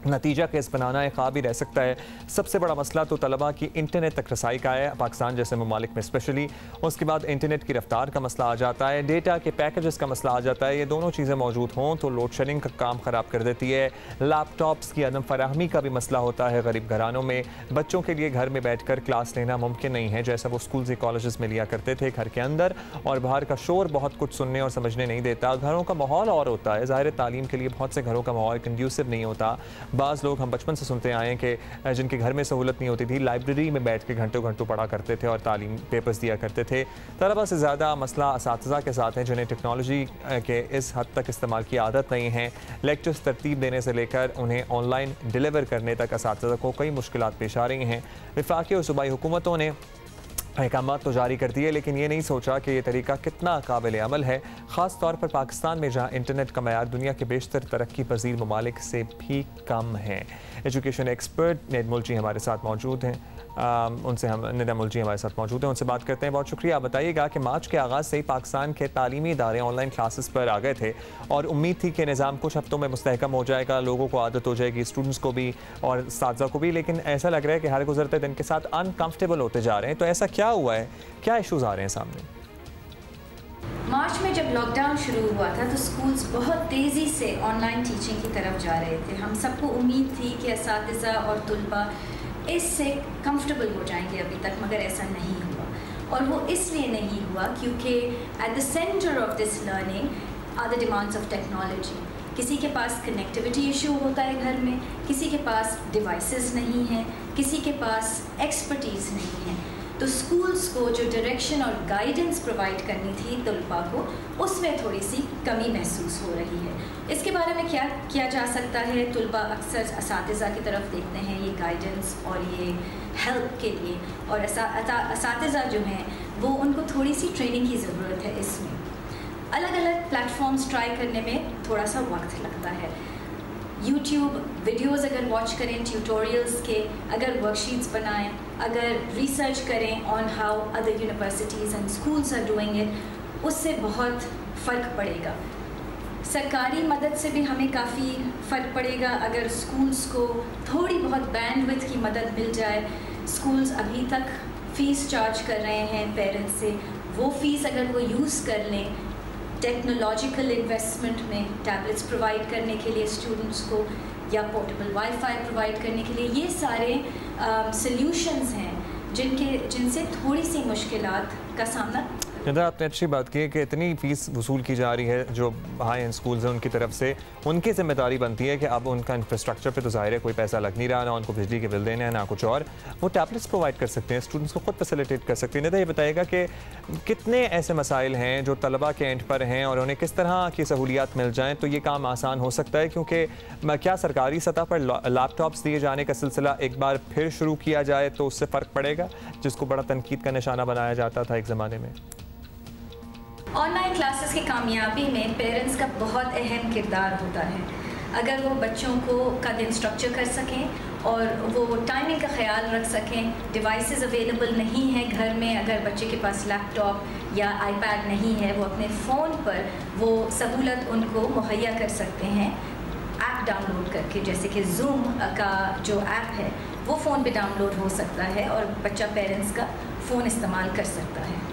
नतीजा केस बनाना एक ख़्वाब ही रह सकता है। सबसे बड़ा मसला तो तलबा की इंटरनेट तक रसाई का है, पाकिस्तान जैसे ममालिक में स्पेशली। उसके बाद इंटरनेट की रफ्तार का मसला आ जाता है, डेटा के पैकेजेस का मसला आ जाता है। ये दोनों चीज़ें मौजूद हों तो लोड शेडिंग का काम ख़राब कर देती है। लैपटॉप्स की अदम फराहमी का भी मसला होता है गरीब घरानों में। बच्चों के लिए घर में बैठ कर क्लास लेना मुमकिन नहीं है जैसा वो स्कूल से कॉलेज़ में लिया करते थे घर के अंदर, और बाहर का शोर बहुत कुछ सुनने और समझने नहीं देता। घरों का माहौल और होता है, ज़ाहिर तालीम के लिए बहुत से घरों का माहौल कंड्यूसिव नहीं होता। बाज़ लोग हम बचपन से सुनते आए हैं कि जिनके घर में सहूलत नहीं होती थी लाइब्रेरी में बैठ के घंटों घंटों पढ़ा करते थे और तालीम पेपर्स दिया करते थे। तलबा से ज़्यादा मसला असातिज़ा के साथ है जिन्हें टेक्नोलॉजी के इस हद तक इस्तेमाल की आदत नहीं है। लेक्चर्स तरतीब देने से लेकर उन्हें ऑनलाइन डिलीवर करने तक असातिज़ा को कई मुश्किलात पेश आ रही हैं। वफाकी और सूबाई हुकूमतों ने अहकामात तो जारी कर दिए, लेकिन ये नहीं सोचा कि ये तरीका कितना काबिल अमल है, ख़ास तौर पर पाकिस्तान में जहाँ इंटरनेट का मयार दुनिया के बेशतर तरक्की पजीर ममालिक से भी कम है। एजुकेशन एक्सपर्ट निदा मुलची हमारे साथ मौजूद हैं, निदा मुलची हमारे साथ मौजूद हैं, उनसे बात करते हैं। बहुत शुक्रिया। आप बताइएगा कि मार्च के आगाज़ से ही पाकिस्तान के तालीमी इदारे ऑनलाइन क्लासेस पर आ गए थे और उम्मीद थी कि निज़ाम कुछ हफ्तों में मुस्तहकम हो जाएगा, लोगों को आदत हो जाएगी, स्टूडेंट्स को भी और असातिज़ा को भी, लेकिन ऐसा लग रहा है कि हर गुजरते दिन के साथ अनकम्फर्टेबल होते जा रहे हैं। तो ऐसा क्या हुआ है, क्या इश्यूज़ आ रहे हैं सामने? मार्च में जब लॉकडाउन शुरू हुआ था तो स्कूल्स बहुत तेज़ी से ऑनलाइन टीचिंग की तरफ जा रहे थे। हम सबको उम्मीद थी कि असातिज़ा और तुलबा इससे कंफर्टेबल हो जाएंगे अभी तक, मगर ऐसा नहीं हुआ। और वो इसलिए नहीं हुआ क्योंकि at the centre of this learning are the demands of technology. किसी के पास कनेक्टिविटी इशू होता है घर में, किसी के पास डिवाइसेस नहीं हैं, किसी के पास एक्सपर्टीज़ नहीं है। तो स्कूल्स को जो डायरेक्शन और गाइडेंस प्रोवाइड करनी थी तलबा को, उसमें थोड़ी सी कमी महसूस हो रही है। इसके बारे में क्या किया जा सकता है? तलबा अक्सर असातिज़ा की तरफ देखते हैं ये गाइडेंस और ये हेल्प के लिए, और असातिज़ा जो हैं वो उनको थोड़ी सी ट्रेनिंग की ज़रूरत है। इसमें अलग अलग प्लेटफॉर्म्स ट्राई करने में थोड़ा सा वक्त लगता है। YouTube वीडियोस अगर वॉच करें ट्यूटोरियल्स के, अगर वर्कशीट्स बनाएं, अगर रिसर्च करें on how other universities and schools are doing it, उससे बहुत फ़र्क पड़ेगा। सरकारी मदद से भी हमें काफ़ी फ़र्क पड़ेगा अगर स्कूल्स को थोड़ी बहुत बैंडविड्थ की मदद मिल जाए। स्कूल्स अभी तक फ़ीस चार्ज कर रहे हैं पेरेंट्स से, वो फ़ीस अगर वो यूज़ कर लें टेक्नोलॉजिकल इन्वेस्टमेंट में, टैबलेट्स प्रोवाइड करने के लिए स्टूडेंट्स को या पोर्टेबल वाईफाई प्रोवाइड करने के लिए, ये सारे सॉल्यूशंस हैं जिनसे थोड़ी सी मुश्किलात का सामना। निदा, आपने अच्छी बात की है कि इतनी फ़ीस वसूल की जा रही है जो हाई एंड स्कूल्स हैं उनकी तरफ से, उनकी जिम्मेदारी बनती है कि अब उनका इंफ्रास्ट्रक्चर पे तो ज़ाहिर है कोई पैसा लग नहीं रहा, ना उनको बिजली के बिल देने हैं ना कुछ और, वो टैबलेट्स प्रोवाइड कर सकते हैं, स्टूडेंट्स को खुद फैसिलिटेट कर सकते हैं। निदा, ये बताएगा कि कितने ऐसे मसाइल हैं जो तलबा के एंड पर हैं और उन्हें किस तरह की सहूलियात मिल जाएँ तो ये काम आसान हो सकता है? क्योंकि क्या सरकारी सतह पर लैपटॉप्स दिए जाने का सिलसिला एक बार फिर शुरू किया जाए तो उससे फ़र्क पड़ेगा, जिसको बड़ा तनकीद का निशाना बनाया जाता था एक ज़माने में? ऑनलाइन क्लासेस की कामयाबी में पेरेंट्स का बहुत अहम किरदार होता है। अगर वो बच्चों का दिन स्ट्रक्चर कर सकें और वो टाइमिंग का ख्याल रख सकें, डिवाइसेस अवेलेबल नहीं है घर में, अगर बच्चे के पास लैपटॉप या आईपैड नहीं है, वो अपने फ़ोन पर वो सहूलत उनको मुहैया कर सकते हैं ऐप डाउनलोड करके, जैसे कि जूम का जो ऐप है वो फ़ोन पे डाउनलोड हो सकता है और बच्चा पेरेंट्स का फ़ोन इस्तेमाल कर सकता है।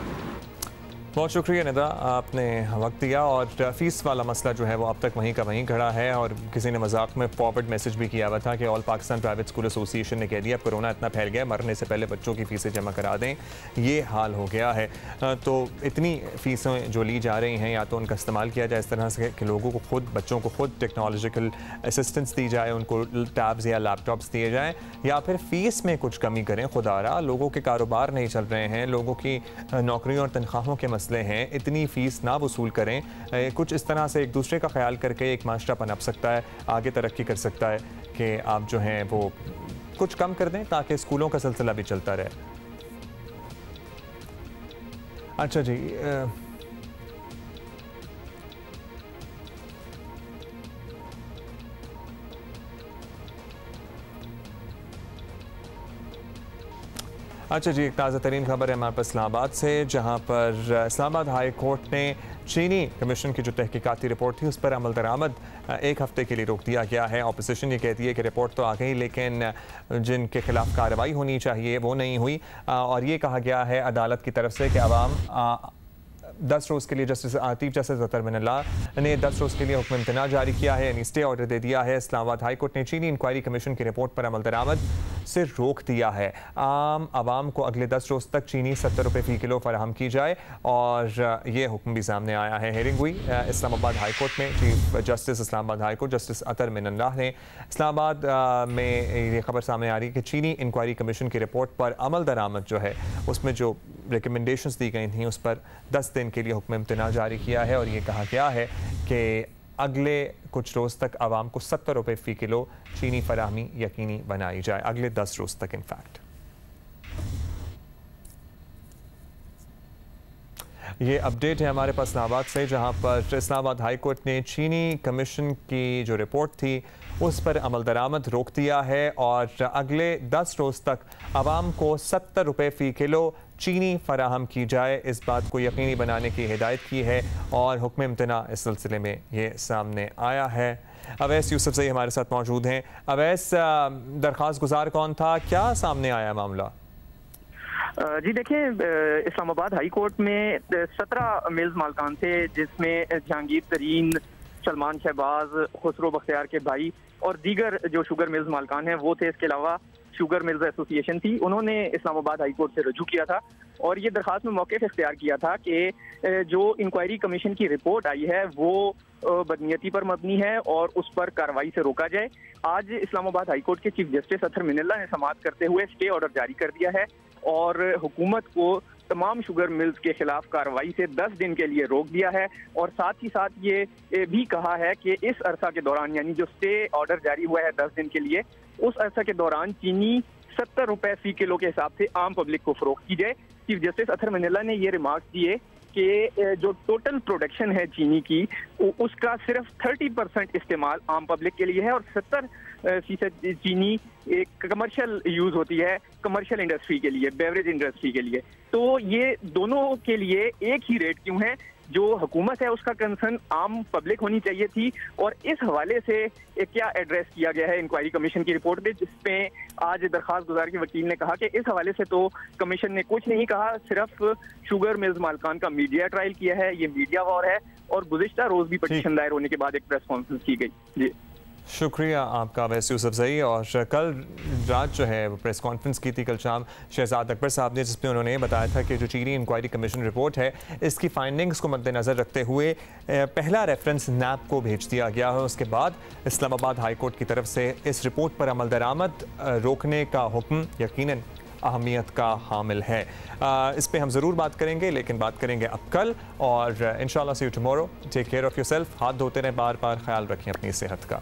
बहुत शुक्रिया निदा, आपने वक्त दिया। और फ़ीस वाला मसला जो है वो अब तक वहीं का वहीं खड़ा है और किसी ने मजाक में फॉरवर्ड मैसेज भी किया हुआ था कि all Pakistan private school association ने कह दिया अब कोरोना इतना फैल गया, मरने से पहले बच्चों की फ़ीसें जमा करा दें। ये हाल हो गया है। तो इतनी फ़ीसें जो ली जा रही हैं, या तो उनका इस्तेमाल किया जाए इस तरह से कि लोगों को खुद, बच्चों को खुद टेक्नोलॉजिकल असिस्टेंस दी जाए, उनको टैब्स या लैपटॉप्स दिए जाएँ, या फिर फ़ीस में कुछ कमी करें। खुदारा लोगों के कारोबार नहीं चल रहे हैं, लोगों की नौकरियों और तनख्वाहों के मसले हैं, इतनी फ़ीस ना वसूल करें। कुछ इस तरह से एक दूसरे का ख्याल करके एक माशरा पनप सकता है, आगे तरक्की कर सकता है कि आप जो हैं वो कुछ कम कर दें ताकि स्कूलों का सिलसिला भी चलता रहे। अच्छा जी, अच्छा जी, एक ताज़ा तरीन खबर है हमारे पास इस्लामाबाद से, जहां पर इस्लामाबाद हाई कोर्ट ने चीनी कमीशन की जो तहकीकाती रिपोर्ट थी उस पर अमल दरामद 1 हफ्ते के लिए रोक दिया गया है। ऑपोजिशन ये कहती है कि रिपोर्ट तो आ गई लेकिन जिनके खिलाफ कार्रवाई होनी चाहिए वो नहीं हुई, और ये कहा गया है अदालत की तरफ से कि अवाम 10 रोज़ के लिए चीफ जस्टिस अतर मिनल्लाह ने 10 रोज़ के लिए हुक्म इम्तना जारी किया है, यानी स्टे ऑर्डर दे दिया है। इस्लामाबाद हाई कोर्ट ने चीनी इंक्वायरी कमीशन की रिपोर्ट पर अमल दरामद से रोक दिया है। आम आवाम को अगले 10 रोज़ तक चीनी 70 रुपये फ़ी किलो फराहम की जाए, और ये हुक्म भी सामने आया है। हेयरिंग हुई इस्लामाबाद हाई कोर्ट में। Chief justice Islamabad high court justice Athar Minallah ने इस्लामाबाद में ये खबर सामने आ रही है कि चीनी इंक्वायरी कमीशन की रिपोर्ट पर अमल दरामद जो है उसमें जो रिकमेंडेशंस दी गई थी उस पर 10 दिन के लिए हुक्म इम्तना जारी किया है, और ये कहा गया है कि अगले कुछ रोज़ तक आवाम को 70 रुपये फ़ी किलो चीनी फराहमी यकीनी बनाई जाए, अगले 10 रोज़ तक इनफैक्ट। ये अपडेट है हमारे पास इस्लामाबाद से, जहां पर इस्लामाबाद हाई कोर्ट ने चीनी कमीशन की जो रिपोर्ट थी उस पर अमल दरामद रोक दिया है, और अगले 10 रोज़ तक आवाम को 70 रुपये फ़ी किलो चीनी फराहम की जाए, इस बात को यकीनी बनाने की हिदायत की है, और हुक्म इम्तना इस सिलसिले में ये सामने आया है। अवैस यूसुफ से हमारे साथ मौजूद हैं। अवैस, दरख्वास्त गुजार कौन था, क्या सामने आया मामला? जी देखिए, इस्लामाबाद हाई कोर्ट में 17 मिल्स मालकान थे, जिसमें जहांगीर तरीन, सलमान शहबाज, खुसरो बख्तियार के भाई और दीगर जो शुगर मिल्स मालकान हैं वो थे। इसके अलावा शुगर मिल्स एसोसिएशन थी, उन्होंने इस्लामाबाद हाई कोर्ट से रजू किया था और ये दरख्वास्त में मौक़िफ़ इख्तियार किया था कि जो इंक्वायरी कमीशन की रिपोर्ट आई है वो बदनीयती पर मबनी है और उस पर कार्रवाई से रोका जाए। आज इस्लामाबाद हाई कोर्ट के चीफ जस्टिस अतर मिनल्लाह ने समाअत करते हुए स्टे ऑर्डर जारी कर दिया है और हुकूमत को तमाम शुगर मिल्स के खिलाफ कार्रवाई से 10 दिन के लिए रोक दिया है, और साथ ही साथ ये भी कहा है कि इस अरसा के दौरान, यानी जो स्टे ऑर्डर जारी हुआ है 10 दिन के लिए, उस अरसा के दौरान चीनी 70 रुपये फ़ी किलो के हिसाब से आम पब्लिक को फरोख्त की जाए। चीफ जस्टिस अतर मिनल्लाह ने ये रिमार्क्स दिए कि जो टोटल प्रोडक्शन है चीनी की उसका सिर्फ 30% इस्तेमाल आम पब्लिक के लिए है और 70% चीनी एक कमर्शियल यूज़ होती है कमर्शियल इंडस्ट्री के लिए, बेवरेज इंडस्ट्री के लिए। तो ये दोनों के लिए एक ही रेट क्यों है? जो हुकूमत है उसका कंसर्न आम पब्लिक होनी चाहिए थी, और इस हवाले से क्या एड्रेस किया गया है इंक्वायरी कमीशन की रिपोर्ट में, जिसमें आज दरख्वास्त गुजार के वकील ने कहा कि इस हवाले से तो कमीशन ने कुछ नहीं कहा, सिर्फ शुगर मिल्स मालकान का मीडिया ट्रायल किया है, ये मीडिया वॉर है, और गुज़िश्ता रोज़ भी पटिशन दायर होने के बाद एक प्रेस कॉन्फ्रेंस की गई। जी शुक्रिया आपका अवैस यूसुफज़ई। और कल रात जो है वो प्रेस कॉन्फ्रेंस की थी कल शाम शहजाद अकबर साहब ने, जिसमें उन्होंने बताया था कि जो चीनी इंक्वायरी कमीशन रिपोर्ट है इसकी फाइंडिंग्स को मद्देनज़र रखते हुए पहला रेफरेंस नैब को भेज दिया गया है। उसके बाद इस्लामाबाद हाई कोर्ट की तरफ से इस रिपोर्ट पर अमल दरामद रोकने का हुक्म यकीनन अहमियत का हामिल है। इस पर हम ज़रूर बात करेंगे, लेकिन बात करेंगे अब कल, और इंशाल्लाह see you tomorrow. Take care of yourself, हाथ धोते रहें बार बार, ख्याल रखें अपनी सेहत का।